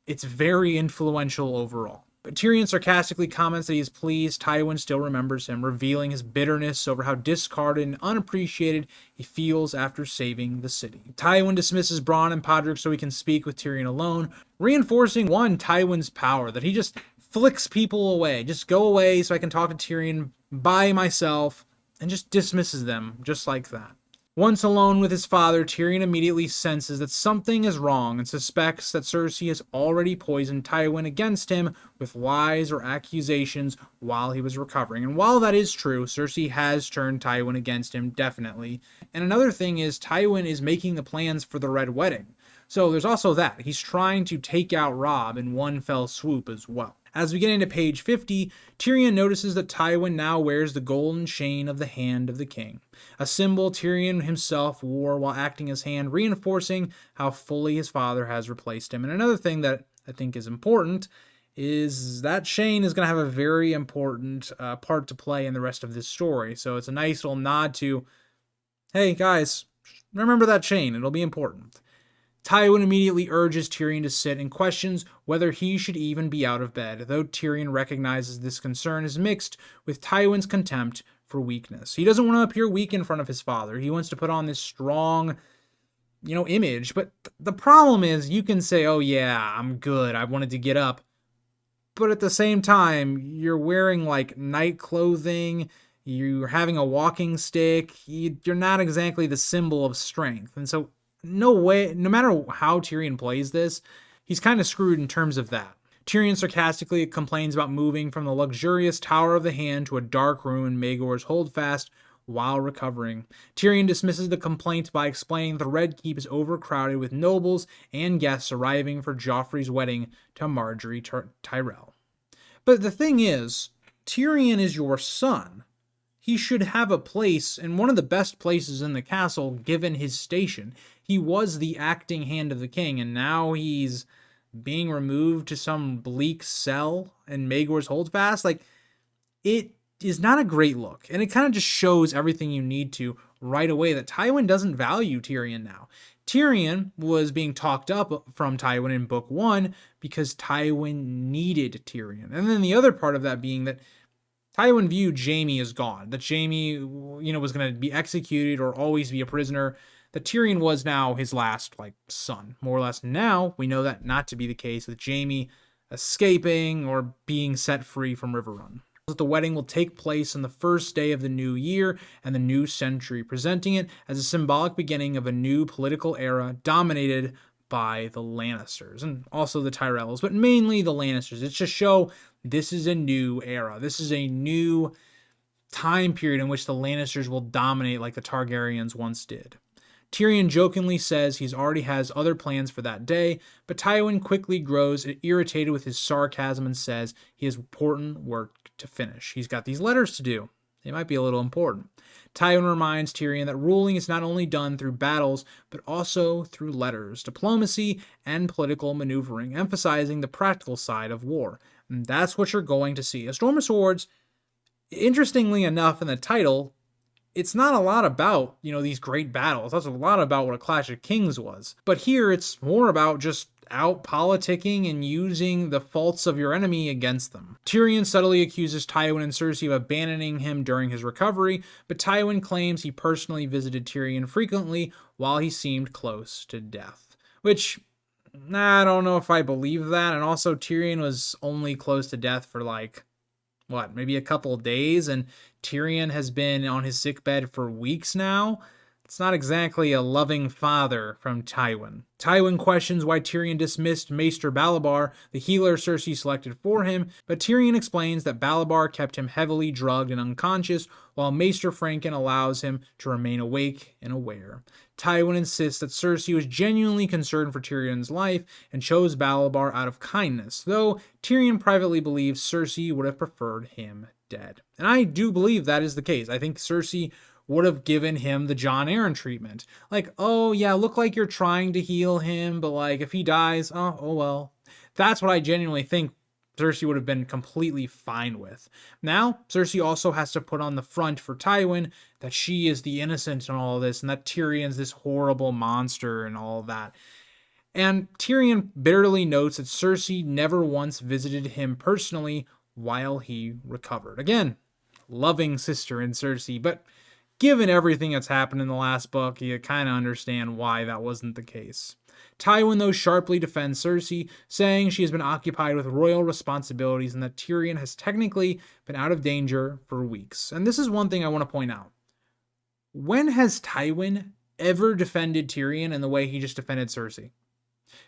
S1: It's very influential overall. But Tyrion sarcastically comments that he is pleased Tywin still remembers him, revealing his bitterness over how discarded and unappreciated he feels after saving the city. Tywin dismisses Bronn and Podrick so he can speak with Tyrion alone, reinforcing Tywin's power, that he just flicks people away. Just go away so I can talk to Tyrion by myself, and just dismisses them just like that. Once alone with his father, Tyrion immediately senses that something is wrong and suspects that Cersei has already poisoned Tywin against him with lies or accusations while he was recovering. And while that is true, Cersei has turned Tywin against him, definitely. And another thing is Tywin is making the plans for the Red Wedding. So there's also that. He's trying to take out Robb in one fell swoop as well. As we get into page 50, Tyrion notices that Tywin now wears the golden chain of the Hand of the King, a symbol Tyrion himself wore while acting as Hand, reinforcing how fully his father has replaced him. And another thing that I think is important is that chain is going to have a very important part to play in the rest of this story. So it's a nice little nod to, hey guys, remember that chain, it'll be important. Tywin immediately urges Tyrion to sit and questions whether he should even be out of bed, though Tyrion recognizes this concern is mixed with Tywin's contempt for weakness. He doesn't want to appear weak in front of his father. He wants to put on this strong, image. But the problem is you can say, oh yeah, I'm good, I wanted to get up. But at the same time, you're wearing like night clothing, you're having a walking stick, you're not exactly the symbol of strength. And so no matter how Tyrion plays this, he's kind of screwed in terms of that. Tyrion sarcastically complains about moving from the luxurious Tower of the Hand to a dark room in Maegor's Holdfast while recovering. Tyrion dismisses the complaint by explaining the Red Keep is overcrowded with nobles and guests arriving for Joffrey's wedding to Margaery Tyrell. But the thing is, Tyrion is your son. He should have a place in one of the best places in the castle given his station. He was the acting hand of the king, and now he's being removed to some bleak cell in Maegor's Holdfast. Like, it is not a great look, and it kind of just shows everything you need to right away that Tywin doesn't value Tyrion now. Tyrion was being talked up from Tywin in Book 1 because Tywin needed Tyrion. And then the other part of that being that Tywin viewed Jaime as gone, that Jaime, was going to be executed or always be a prisoner, that Tyrion was now his last, son, more or less. Now, we know that not to be the case, with Jaime escaping or being set free from Riverrun. The wedding will take place on the first day of the new year and the new century, presenting it as a symbolic beginning of a new political era dominated by the Lannisters and also the Tyrells, but mainly the Lannisters. It's to show this is a new era. This is a new time period in which the Lannisters will dominate like the Targaryens once did. Tyrion jokingly says he already has other plans for that day, but Tywin quickly grows irritated with his sarcasm and says he has important work to finish. He's got these letters to do. They might be a little important. Tywin reminds Tyrion that ruling is not only done through battles, but also through letters, diplomacy, and political maneuvering, emphasizing the practical side of war. And that's what you're going to see. A Storm of Swords, interestingly enough in the title, it's not a lot about, these great battles. That's a lot about what a Clash of Kings was. But here it's more about just out politicking and using the faults of your enemy against them. Tyrion subtly accuses Tywin and Cersei of abandoning him during his recovery, but Tywin claims he personally visited Tyrion frequently while he seemed close to death. Which, I don't know if I believe that. And also Tyrion was only close to death for maybe a couple of days, and Tyrion has been on his sickbed for weeks now. It's not exactly a loving father from Tywin. Tywin questions why Tyrion dismissed Maester Balabar, the healer Cersei selected for him, but Tyrion explains that Balabar kept him heavily drugged and unconscious, while Maester Franken allows him to remain awake and aware. Tywin insists that Cersei was genuinely concerned for Tyrion's life and chose Balabar out of kindness, though Tyrion privately believes Cersei would have preferred him dead. And I do believe that is the case. I think Cersei would have given him the Jon Arryn treatment. Oh yeah, look like you're trying to heal him, but if he dies, oh well. That's what I genuinely think Cersei would have been completely fine with. Now, Cersei also has to put on the front for Tywin that she is the innocent in all of this, and that Tyrion's this horrible monster and all of that. And Tyrion bitterly notes that Cersei never once visited him personally while he recovered. Again, loving sister in Cersei, but given everything that's happened in the last book, you kind of understand why that wasn't the case. Tywin, though, sharply defends Cersei, saying she has been occupied with royal responsibilities and that Tyrion has technically been out of danger for weeks. And this is one thing I want to point out. When has Tywin ever defended Tyrion in the way he just defended Cersei?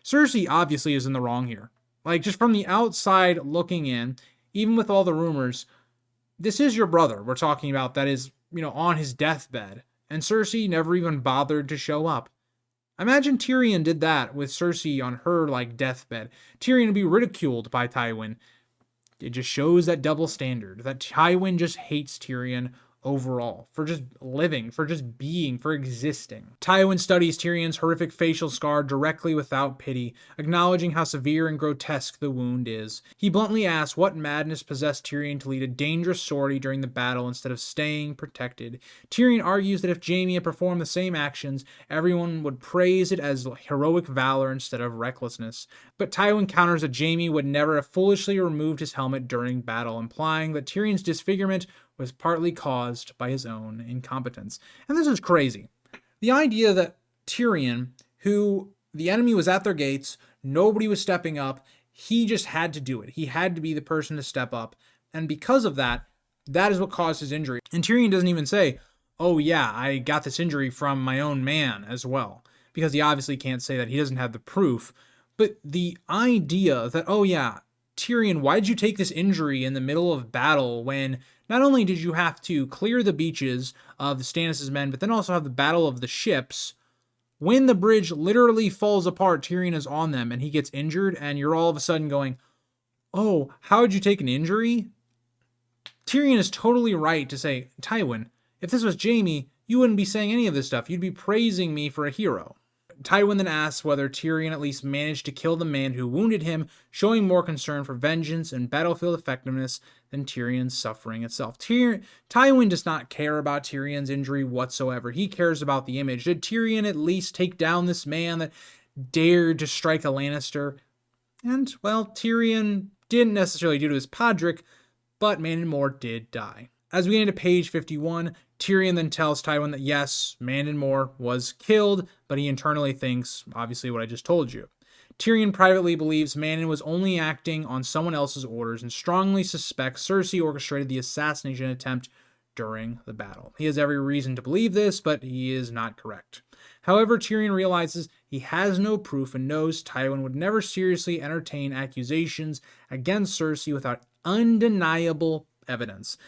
S1: Cersei obviously is in the wrong here. Just from the outside looking in, even with all the rumors, this is your brother we're talking about that is, on his deathbed, and Cersei never even bothered to show up. Imagine Tyrion did that with Cersei on her, deathbed. Tyrion would be ridiculed by Tywin. It just shows that double standard, that Tywin just hates Tyrion overall, for just living, for just being, for existing. Tywin studies Tyrion's horrific facial scar directly without pity, acknowledging how severe and grotesque the wound is. He bluntly asks what madness possessed Tyrion to lead a dangerous sortie during the battle instead of staying protected. Tyrion argues that if Jaime had performed the same actions, everyone would praise it as heroic valor instead of recklessness. But Tywin counters that Jaime would never have foolishly removed his helmet during battle, implying that Tyrion's disfigurement was partly caused by his own incompetence. And this is crazy. The idea that Tyrion, who the enemy was at their gates, nobody was stepping up, he just had to do it. He had to be the person to step up. And because of that, that is what caused his injury. And Tyrion doesn't even say, oh yeah, I got this injury from my own man as well. Because he obviously can't say that. He doesn't have the proof. But the idea that, oh yeah, Tyrion, why did you take this injury in the middle of battle when not only did you have to clear the beaches of the Stannis' men, but then also have the battle of the ships? When the bridge literally falls apart, Tyrion is on them and he gets injured, and you're all of a sudden going, oh, how did you take an injury? Tyrion is totally right to say, Tywin, if this was Jaime, you wouldn't be saying any of this stuff. You'd be praising me for a hero. Tywin then asks whether Tyrion at least managed to kill the man who wounded him, showing more concern for vengeance and battlefield effectiveness than Tyrion's suffering itself. Tywin does not care about Tyrion's injury whatsoever. He cares about the image. Did Tyrion at least take down this man that dared to strike a Lannister? And, well, Tyrion didn't necessarily do to his Podrick, but Mandon Moore did die. As we get into page 51, Tyrion then tells Tywin that yes, Mandon Moore was killed, but he internally thinks, obviously, what I just told you. Tyrion privately believes Mandon was only acting on someone else's orders and strongly suspects Cersei orchestrated the assassination attempt during the battle. He has every reason to believe this, but he is not correct. However, Tyrion realizes he has no proof and knows Tywin would never seriously entertain accusations against Cersei without undeniable evidence.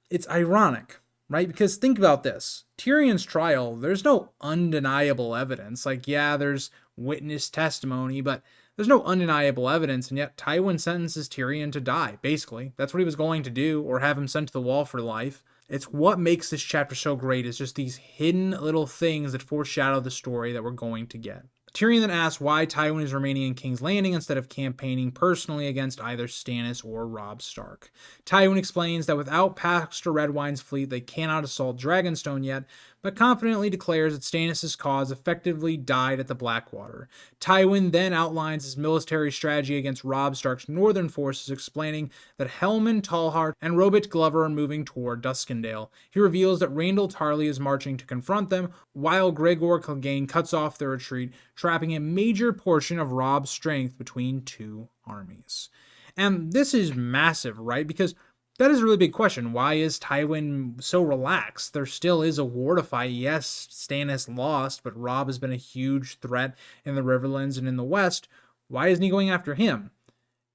S1: It's ironic, right? Because think about this. Tyrion's trial, there's no undeniable evidence. Like, yeah, there's witness testimony, but there's no undeniable evidence, and yet Tywin sentences Tyrion to die, basically. That's what he was going to do, or have him sent to the wall for life. It's what makes this chapter so great, is just these hidden little things that foreshadow the story that we're going to get. Tyrion then asks why Tywin is remaining in King's Landing instead of campaigning personally against either Stannis or Robb Stark. Tywin explains that without Pastor Redwine's fleet, they cannot assault Dragonstone yet, but confidently declares that Stannis' cause effectively died at the Blackwater. Tywin then outlines his military strategy against Robb Stark's northern forces, explaining that Helman, Tallhart, and Robert Glover are moving toward Duskendale. He reveals that Randall Tarley is marching to confront them, while Gregor Clegane cuts off their retreat, trapping a major portion of Robb's strength between two armies. And this is massive, right? Because that is a really big question. Why is Tywin so relaxed? There still is a war to fight. Yes, Stannis lost, but Robb has been a huge threat in the Riverlands and in the West. Why isn't he going after him?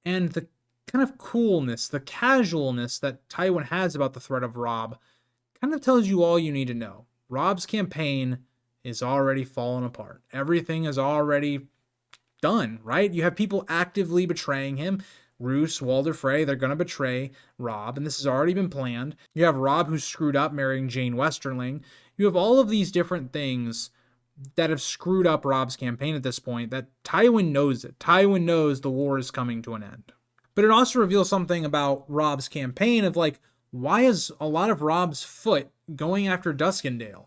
S1: And the kind of coolness, the casualness that Tywin has about the threat of Robb kind of tells you all you need to know. Robb's campaign is already fallen apart. Everything is already done, right? You have people actively betraying him. Roose, Walder Frey, they're going to betray Robb, and this has already been planned. You have Robb, who's screwed up, marrying Jane Westerling. You have all of these different things that have screwed up Robb's campaign at this point, that Tywin knows it. Tywin knows the war is coming to an end. But it also reveals something about Robb's campaign of, like, why is a lot of Robb's foot going after Duskendale?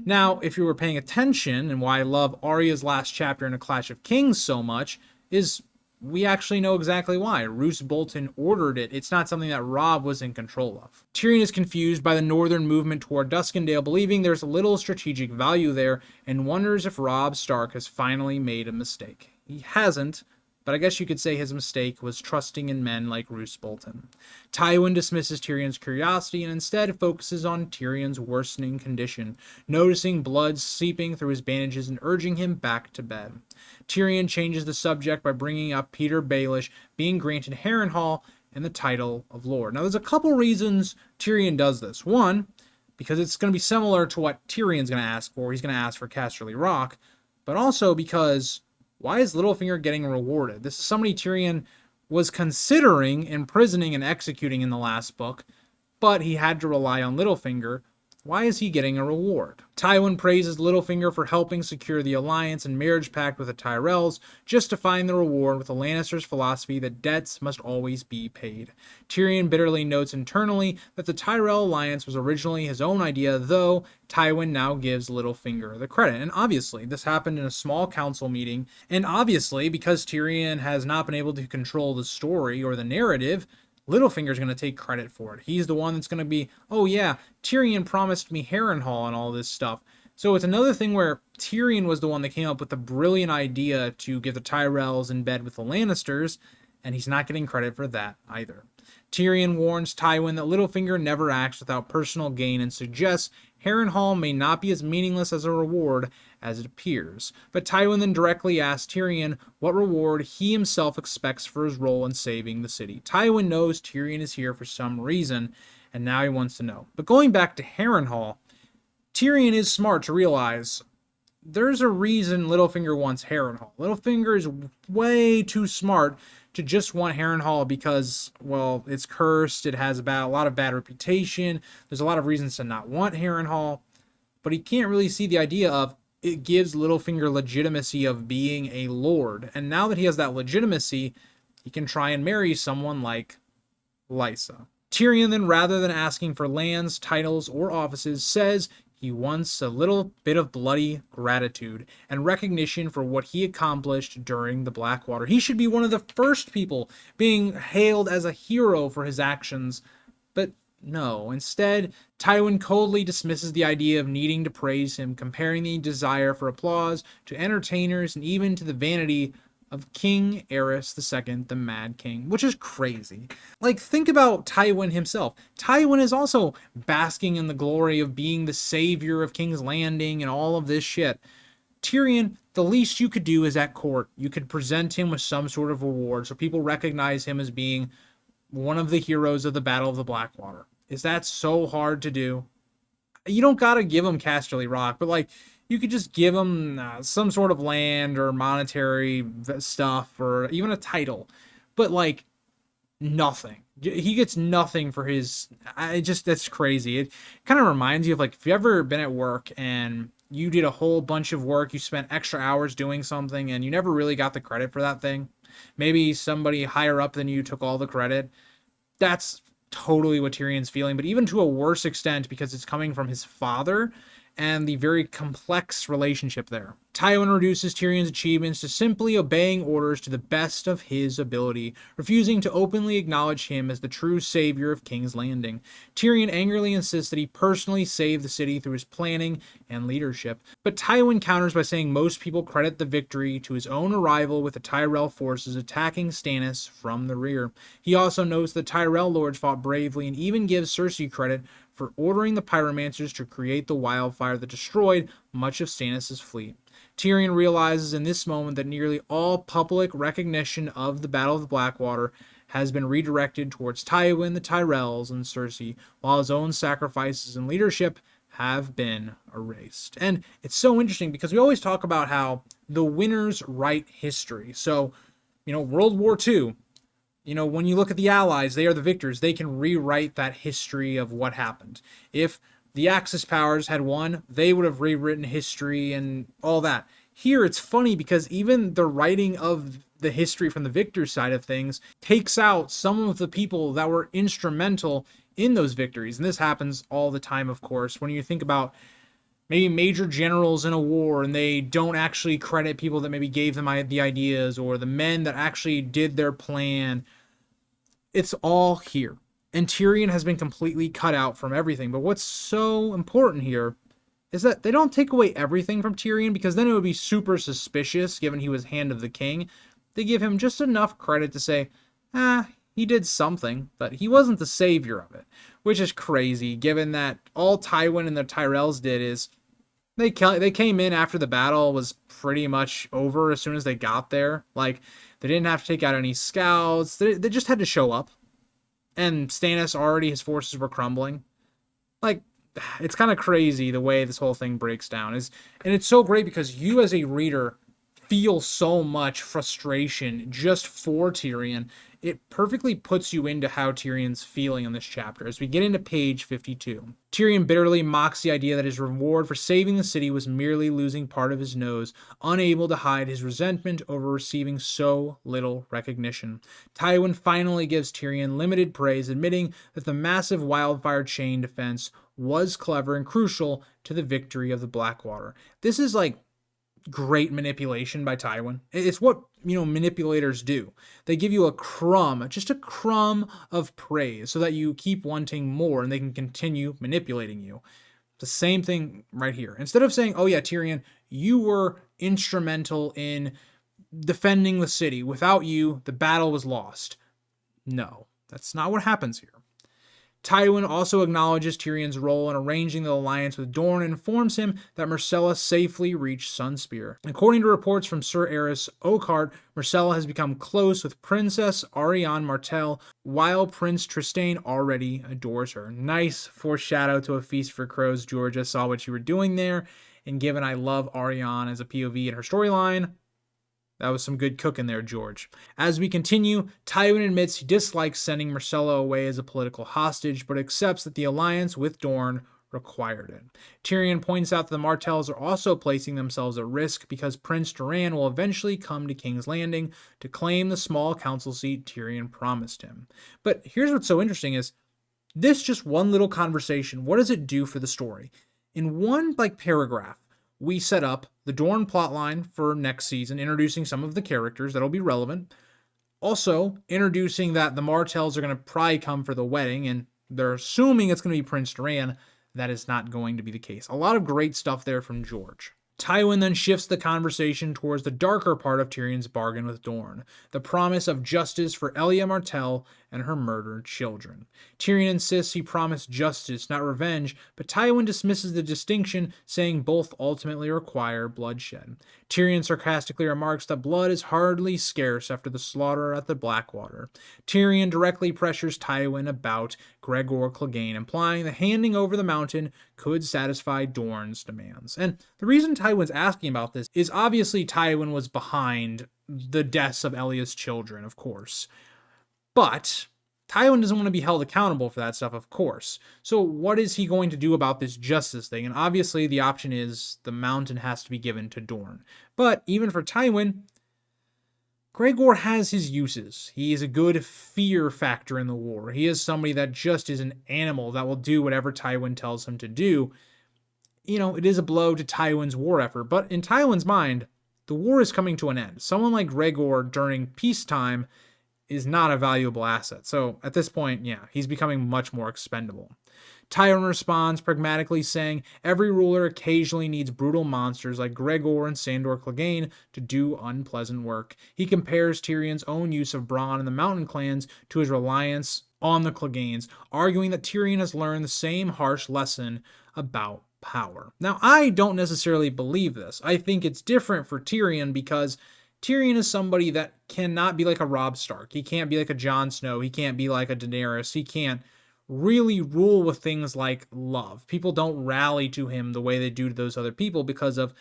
S1: Now, if you were paying attention, and why I love Arya's last chapter in A Clash of Kings so much, is we actually know exactly why. Roose Bolton ordered it. It's not something that Robb was in control of. Tyrion is confused by the northern movement toward Duskendale, believing there's little strategic value there, and wonders if Robb Stark has finally made a mistake. He hasn't, but I guess you could say his mistake was trusting in men like Roose Bolton. Tywin dismisses Tyrion's curiosity and instead focuses on Tyrion's worsening condition, noticing blood seeping through his bandages and urging him back to bed. Tyrion changes the subject by bringing up Peter Baelish being granted Harrenhal and the title of Lord. Now, there's a couple reasons Tyrion does this. One, because it's going to be similar to what Tyrion's going to ask for. He's going to ask for Casterly Rock, but also because why is Littlefinger getting rewarded? This is somebody Tyrion was considering imprisoning and executing in the last book, but he had to rely on Littlefinger. Why is he getting a reward? Tywin praises Littlefinger for helping secure the alliance and marriage pact with the Tyrells, justifying the reward with the Lannisters' philosophy that debts must always be paid. Tyrion bitterly notes internally that the Tyrell alliance was originally his own idea, though Tywin now gives Littlefinger the credit. And obviously, this happened in a small council meeting, and obviously, because Tyrion has not been able to control the story or the narrative, Littlefinger's going to take credit for it. He's the one that's going to be, oh yeah, Tyrion promised me Harrenhal and all this stuff. So it's another thing where Tyrion was the one that came up with the brilliant idea to get the Tyrells in bed with the Lannisters, and he's not getting credit for that either. Tyrion warns Tywin that Littlefinger never acts without personal gain and suggests Harrenhal may not be as meaningless as a reward as it appears. But Tywin then directly asks Tyrion what reward he himself expects for his role in saving the city. Tywin knows Tyrion is here for some reason, and now he wants to know. But going back to Harrenhal, Tyrion is smart to realize there's a reason Littlefinger wants Harrenhal. Littlefinger is way too smart to just want Harrenhal because, well, it's cursed, it has a lot of bad reputation, there's a lot of reasons to not want Harrenhal, but he can't really see the idea of it gives Littlefinger legitimacy of being a lord, and now that he has that legitimacy, he can try and marry someone like Lysa. Tyrion then, rather than asking for lands, titles, or offices, says he wants a little bit of bloody gratitude and recognition for what he accomplished during the Blackwater. He should be one of the first people being hailed as a hero for his actions, but no. Instead, Tywin coldly dismisses the idea of needing to praise him, comparing the desire for applause to entertainers and even to the vanity of King Aerys II, the Mad King, which is crazy. Like, think about Tywin himself. Tywin is also basking in the glory of being the savior of King's Landing and all of this shit. Tyrion, the least you could do is at court, you could present him with some sort of reward so people recognize him as being one of the heroes of the Battle of the Blackwater. Is that so hard to do? You don't gotta give him Casterly Rock, but like, you could just give him some sort of land or monetary stuff or even a title, but like nothing. He gets nothing for his. That's crazy. It kind of reminds you of, like, if you've ever been at work and you did a whole bunch of work, you spent extra hours doing something and you never really got the credit for that thing. Maybe somebody higher up than you took all the credit. That's totally what Tyrion's feeling, but even to a worse extent because it's coming from his father and the very complex relationship there. Tywin reduces Tyrion's achievements to simply obeying orders to the best of his ability, refusing to openly acknowledge him as the true savior of King's Landing. Tyrion angrily insists that he personally saved the city through his planning and leadership, but Tywin counters by saying most people credit the victory to his own arrival with the Tyrell forces attacking Stannis from the rear. He also notes that Tyrell lords fought bravely and even gives Cersei credit for ordering the pyromancers to create the wildfire that destroyed much of Stannis' fleet. Tyrion realizes in this moment that nearly all public recognition of the Battle of the Blackwater has been redirected towards Tywin, the Tyrells, and Cersei, while his own sacrifices and leadership have been erased. And it's so interesting because we always talk about how the winners write history. So, World War II, when you look at the Allies, they are the victors. They can rewrite that history of what happened. If the Axis powers had won, they would have rewritten history and all that. Here, it's funny because even the writing of the history from the victor side of things takes out some of the people that were instrumental in those victories. And this happens all the time, of course, when you think about maybe major generals in a war and they don't actually credit people that maybe gave them the ideas or the men that actually did their plan. It's all here. And Tyrion has been completely cut out from everything. But what's so important here is that they don't take away everything from Tyrion, because then it would be super suspicious given he was Hand of the King. They give him just enough credit to say, he did something, but he wasn't the savior of it, which is crazy given that all Tywin and the Tyrells did is they came in after the battle was pretty much over as soon as they got there. Like, they didn't have to take out any scouts. They just had to show up. And Stannis already, his forces were crumbling. Like, it's kind of crazy the way this whole thing breaks down. And it's so great because you as a reader feel so much frustration just for Tyrion. It perfectly puts you into how Tyrion's feeling in this chapter. As we get into page 52, Tyrion bitterly mocks the idea that his reward for saving the city was merely losing part of his nose, unable to hide his resentment over receiving so little recognition. Tywin finally gives Tyrion limited praise, admitting that the massive wildfire chain defense was clever and crucial to the victory of the Blackwater. This is like great manipulation by Tywin. It's what, manipulators do. They give you a crumb, just a crumb of praise so that you keep wanting more and they can continue manipulating you. The same thing right here. Instead of saying, oh yeah, Tyrion, you were instrumental in defending the city. Without you, the battle was lost. No, that's not what happens here. Tywin also acknowledges Tyrion's role in arranging the alliance with Dorne and informs him that Myrcella safely reached Sunspear. According to reports from Sir Aerys Oakheart, Myrcella has become close with Princess Arianne Martell, while Prince Trystane already adores her. Nice foreshadow to A Feast for Crows, George. I saw what you were doing there, and given I love Arianne as a POV in her storyline, that was some good cooking there, George. As we continue, Tywin admits he dislikes sending Myrcella away as a political hostage, but accepts that the alliance with Dorne required it. Tyrion points out that the Martells are also placing themselves at risk because Prince Doran will eventually come to King's Landing to claim the small council seat Tyrion promised him. But here's what's so interesting is, this just one little conversation, what does it do for the story? In one paragraph, we set up the Dorne plotline for next season, introducing some of the characters that'll be relevant. Also, introducing that the Martells are going to probably come for the wedding, and they're assuming it's going to be Prince Doran. That is not going to be the case. A lot of great stuff there from George. Tywin then shifts the conversation towards the darker part of Tyrion's bargain with Dorne, the promise of justice for Elia Martell and her murdered children. Tyrion insists he promised justice, not revenge, but Tywin dismisses the distinction, saying both ultimately require bloodshed. Tyrion sarcastically remarks that blood is hardly scarce after the slaughter at the Blackwater. Tyrion directly pressures Tywin about Gregor Clegane, implying that handing over the mountain could satisfy Dorne's demands. And the reason Tywin's asking about this is obviously Tywin was behind the deaths of Elia's children, of course. But Tywin doesn't want to be held accountable for that stuff, of course. So what is he going to do about this justice thing? And obviously the option is the mountain has to be given to Dorne. But even for Tywin, Gregor has his uses. He is a good fear factor in the war. He is somebody that just is an animal that will do whatever Tywin tells him to do. It is a blow to Tywin's war effort, but in Tywin's mind, the war is coming to an end. Someone like Gregor during peacetime is not a valuable asset. So at this point, he's becoming much more expendable. Tywin responds pragmatically, saying every ruler occasionally needs brutal monsters like Gregor and Sandor Clegane to do unpleasant work. He compares Tyrion's own use of Bronn and the Mountain Clans to his reliance on the Cleganes, arguing that Tyrion has learned the same harsh lesson about power. Now, I don't necessarily believe this. I think it's different for Tyrion because Tyrion is somebody that cannot be like a Robb Stark. He can't be like a Jon Snow. He can't be like a Daenerys. He can't really rule with things like love. People don't rally to him the way they do to those other people because of,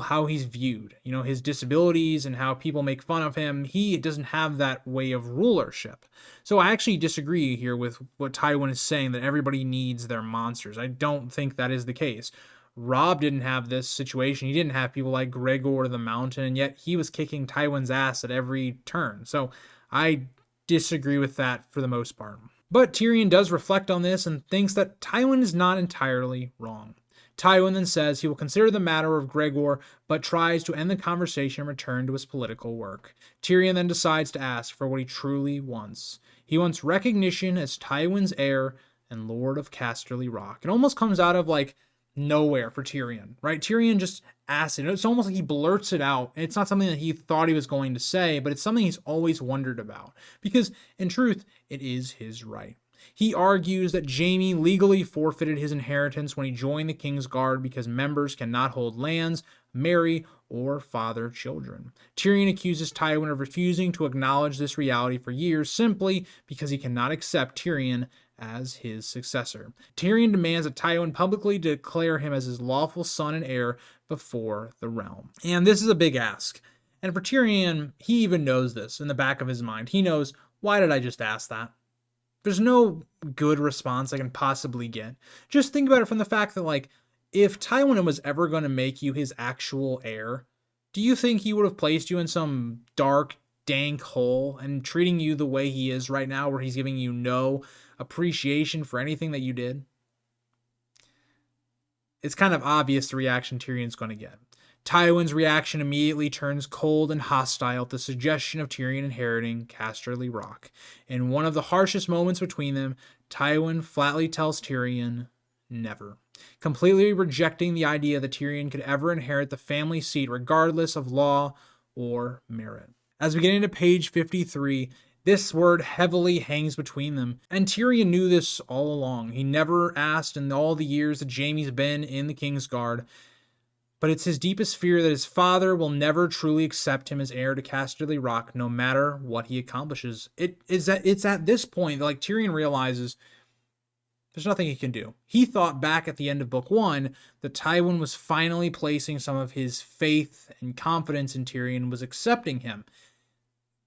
S1: how he's viewed. His disabilities and how people make fun of him. He doesn't have that way of rulership. So I actually disagree here with what Tywin is saying, that everybody needs their monsters. I don't think that is the case. Robb didn't have this situation. He didn't have people like Gregor the Mountain, and yet he was kicking Tywin's ass at every turn. So I disagree with that for the most part. But Tyrion does reflect on this and thinks that Tywin is not entirely wrong. Tywin then says he will consider the matter of Gregor, but tries to end the conversation and return to his political work. Tyrion then decides to ask for what he truly wants. He wants recognition as Tywin's heir and Lord of Casterly Rock. It almost comes out of nowhere for Tyrion, right? Tyrion just asks it. It's almost like he blurts it out. It's not something that he thought he was going to say, but it's something he's always wondered about. Because, in truth, it is his right. He argues that Jaime legally forfeited his inheritance when he joined the King's Guard because members cannot hold lands, marry, or father children. Tyrion accuses Tywin of refusing to acknowledge this reality for years simply because he cannot accept Tyrion as his successor. Tyrion demands that Tywin publicly declare him as his lawful son and heir before the realm. And this is a big ask. And for Tyrion, he even knows this in the back of his mind. He knows, why did I just ask that? There's no good response I can possibly get. Just think about it from the fact that, if Tywin was ever going to make you his actual heir, do you think he would have placed you in some dark, dank hole and treating you the way he is right now, where he's giving you no appreciation for anything that you did? It's kind of obvious the reaction Tyrion's going to get. Tywin's reaction immediately turns cold and hostile at the suggestion of Tyrion inheriting Casterly Rock. In one of the harshest moments between them, Tywin flatly tells Tyrion, never, completely rejecting the idea that Tyrion could ever inherit the family seat regardless of law or merit. As we get into page 53, this word heavily hangs between them, and Tyrion knew this all along. He never asked in all the years that Jaime's been in the Kingsguard, but it's his deepest fear that his father will never truly accept him as heir to Casterly Rock, no matter what he accomplishes. It's at this point that Tyrion realizes there's nothing he can do. He thought back at the end of book 1 that Tywin was finally placing some of his faith and confidence in Tyrion and was accepting him.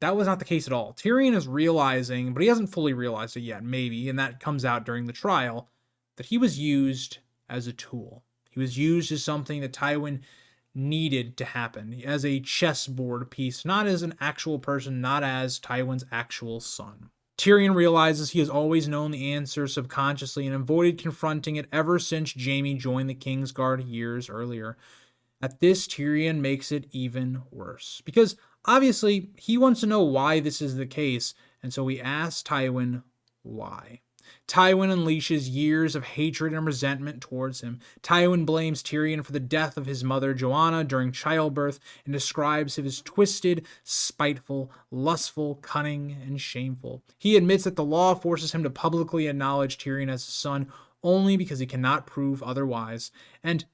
S1: That was not the case at all. Tyrion is realizing, but he hasn't fully realized it yet, maybe, and that comes out during the trial, that he was used as a tool. He was used as something that Tywin needed to happen, as a chessboard piece, not as an actual person, not as Tywin's actual son. Tyrion realizes he has always known the answer subconsciously and avoided confronting it ever since Jaime joined the Kingsguard years earlier. At this, Tyrion makes it even worse, because obviously he wants to know why this is the case, and so he asks Tywin why. Tywin unleashes years of hatred and resentment towards him. Tywin blames Tyrion for the death of his mother Joanna during childbirth and describes him as twisted, spiteful, lustful, cunning, and shameful. He admits that the law forces him to publicly acknowledge Tyrion as his son only because he cannot prove otherwise. And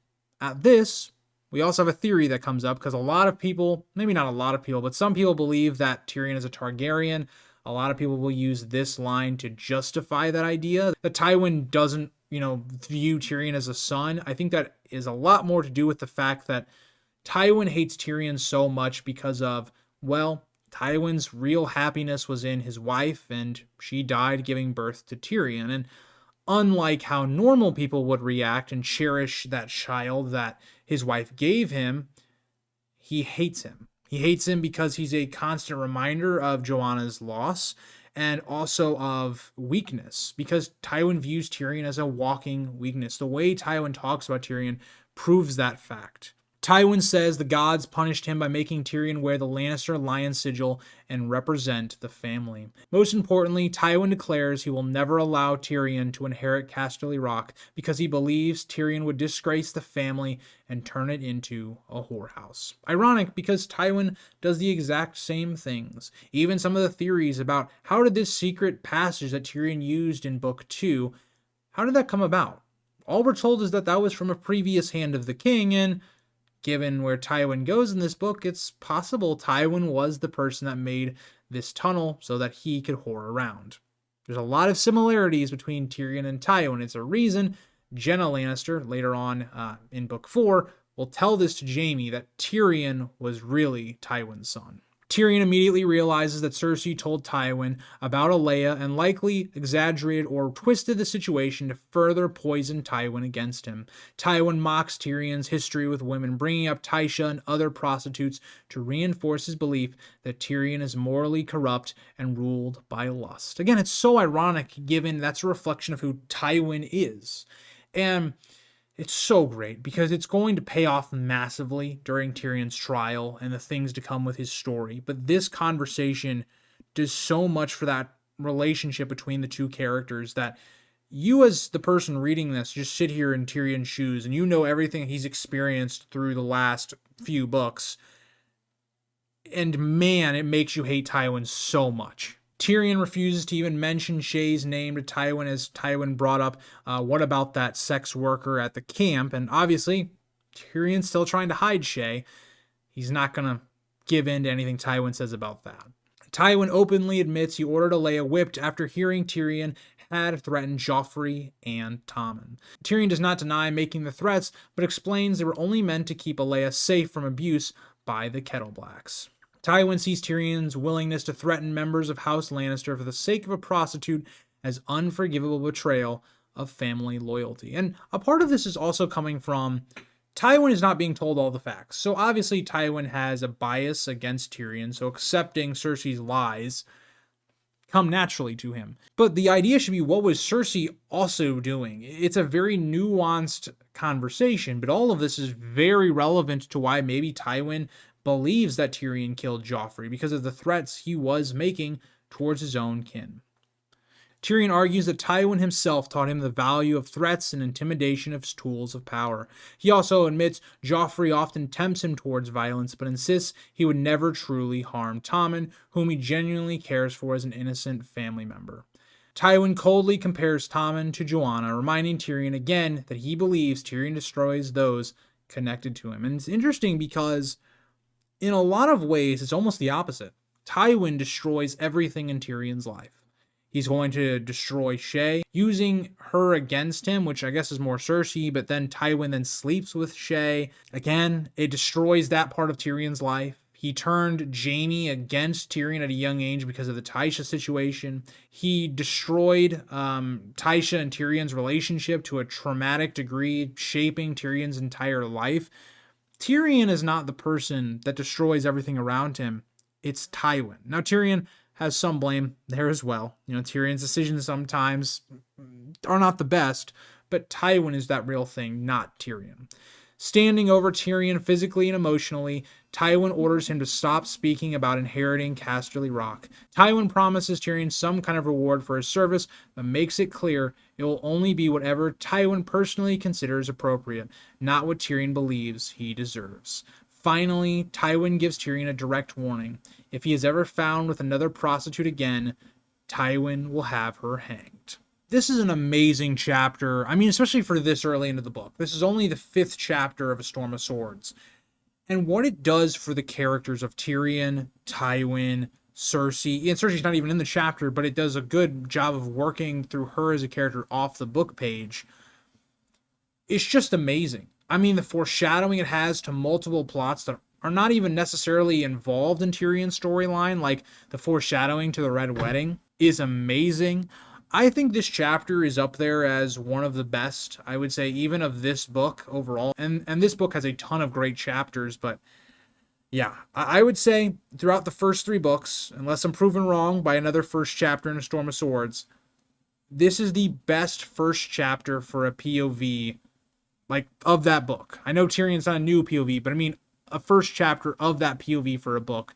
S1: at this, we also have a theory that comes up because a lot of people, maybe not a lot of people, but some people believe that Tyrion is a Targaryen. A lot of people will use this line to justify that idea, that Tywin doesn't, view Tyrion as a son. I think that is a lot more to do with the fact that Tywin hates Tyrion so much because of, Tywin's real happiness was in his wife, and she died giving birth to Tyrion. And unlike how normal people would react and cherish that child that his wife gave him, he hates him. He hates him because he's a constant reminder of Joanna's loss and also of weakness, because Tywin views Tyrion as a walking weakness. The way Tywin talks about Tyrion proves that fact. Tywin says the gods punished him by making Tyrion wear the Lannister lion sigil and represent the family. Most importantly, Tywin declares he will never allow Tyrion to inherit Casterly Rock because he believes Tyrion would disgrace the family and turn it into a whorehouse. Ironic, because Tywin does the exact same things. Even some of the theories about how did this secret passage that Tyrion used in Book 2, how did that come about? All we're told is that was from a previous hand of the king, and given where Tywin goes in this book, it's possible Tywin was the person that made this tunnel so that he could whore around. There's a lot of similarities between Tyrion and Tywin. It's a reason Jenna Lannister, later on in Book 4, will tell this to Jaime, that Tyrion was really Tywin's son. Tyrion immediately realizes that Cersei told Tywin about Aelia and likely exaggerated or twisted the situation to further poison Tywin against him. Tywin mocks Tyrion's history with women, bringing up Tysha and other prostitutes to reinforce his belief that Tyrion is morally corrupt and ruled by lust. Again, it's so ironic given that's a reflection of who Tywin is. And it's so great because it's going to pay off massively during Tyrion's trial and the things to come with his story. But this conversation does so much for that relationship between the two characters that you, as the person reading this, just sit here in Tyrion's shoes and you know everything he's experienced through the last few books. And man, it makes you hate Tywin so much. Tyrion refuses to even mention Shay's name to Tywin, as Tywin brought up, what about that sex worker at the camp? And obviously, Tyrion's still trying to hide Shay. He's not going to give in to anything Tywin says about that. Tywin openly admits he ordered Aelia whipped after hearing Tyrion had threatened Joffrey and Tommen. Tyrion does not deny making the threats, but explains they were only meant to keep Aelia safe from abuse by the Kettleblacks. Tywin sees Tyrion's willingness to threaten members of House Lannister for the sake of a prostitute as unforgivable betrayal of family loyalty. And a part of this is also coming from Tywin is not being told all the facts. So obviously Tywin has a bias against Tyrion, so accepting Cersei's lies come naturally to him. But the idea should be, what was Cersei also doing? It's a very nuanced conversation, but all of this is very relevant to why maybe Tywin believes that Tyrion killed Joffrey, because of the threats he was making towards his own kin. Tyrion argues that Tywin himself taught him the value of threats and intimidation as tools of power. He also admits Joffrey often tempts him towards violence, but insists he would never truly harm Tommen, whom he genuinely cares for as an innocent family member. Tywin coldly compares Tommen to Joanna, reminding Tyrion again that he believes Tyrion destroys those connected to him. And it's interesting because in a lot of ways, it's almost the opposite. Tywin destroys everything in Tyrion's life. He's going to destroy Shae, using her against him, which I guess is more Cersei, but then Tywin then sleeps with Shae. Again, it destroys that part of Tyrion's life. He turned Jaime against Tyrion at a young age because of the Tysha situation. He destroyed Tysha and Tyrion's relationship to a traumatic degree, shaping Tyrion's entire life. Tyrion is not the person that destroys everything around him. It's Tywin. Now, Tyrion has some blame there as well. Tyrion's decisions sometimes are not the best, but Tywin is that real thing, not Tyrion. Standing over Tyrion physically and emotionally, Tywin orders him to stop speaking about inheriting Casterly Rock. Tywin promises Tyrion some kind of reward for his service, but makes it clear it will only be whatever Tywin personally considers appropriate, not what Tyrion believes he deserves. Finally, Tywin gives Tyrion a direct warning. If he is ever found with another prostitute again, Tywin will have her hanged. This is an amazing chapter. I mean, especially for this early into the book. This is only the 5th chapter of A Storm of Swords. And what it does for the characters of Tyrion, Tywin, Cersei. And Cersei's not even in the chapter, but it does a good job of working through her as a character off the book page. It's just amazing. I mean, the foreshadowing it has to multiple plots that are not even necessarily involved in Tyrion's storyline, like the foreshadowing to the Red Wedding, is amazing. I think this chapter is up there as one of the best, I would say, even of this book overall. And this book has a ton of great chapters, but yeah, I would say throughout the first 3 books, unless I'm proven wrong by another first chapter in A Storm of Swords, this is the best first chapter for a POV of that book. I know Tyrion's not a new POV, but I mean a first chapter of that POV for a book.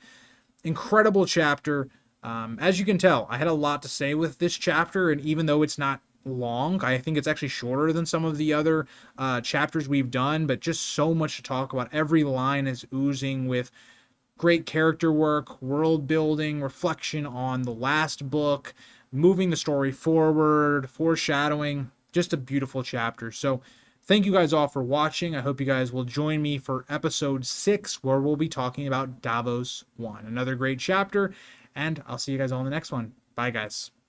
S1: Incredible chapter. As you can tell, I had a lot to say with this chapter, and even though it's not long, I think it's actually shorter than some of the other chapters we've done, but just so much to talk about. Every line is oozing with great character work, world building, reflection on the last book, moving the story forward, foreshadowing. Just a beautiful chapter. So thank you guys all for watching. I hope you guys will join me for episode 6, where we'll be talking about Davos 1. Another great chapter, and I'll see you guys all in the next one. Bye, guys.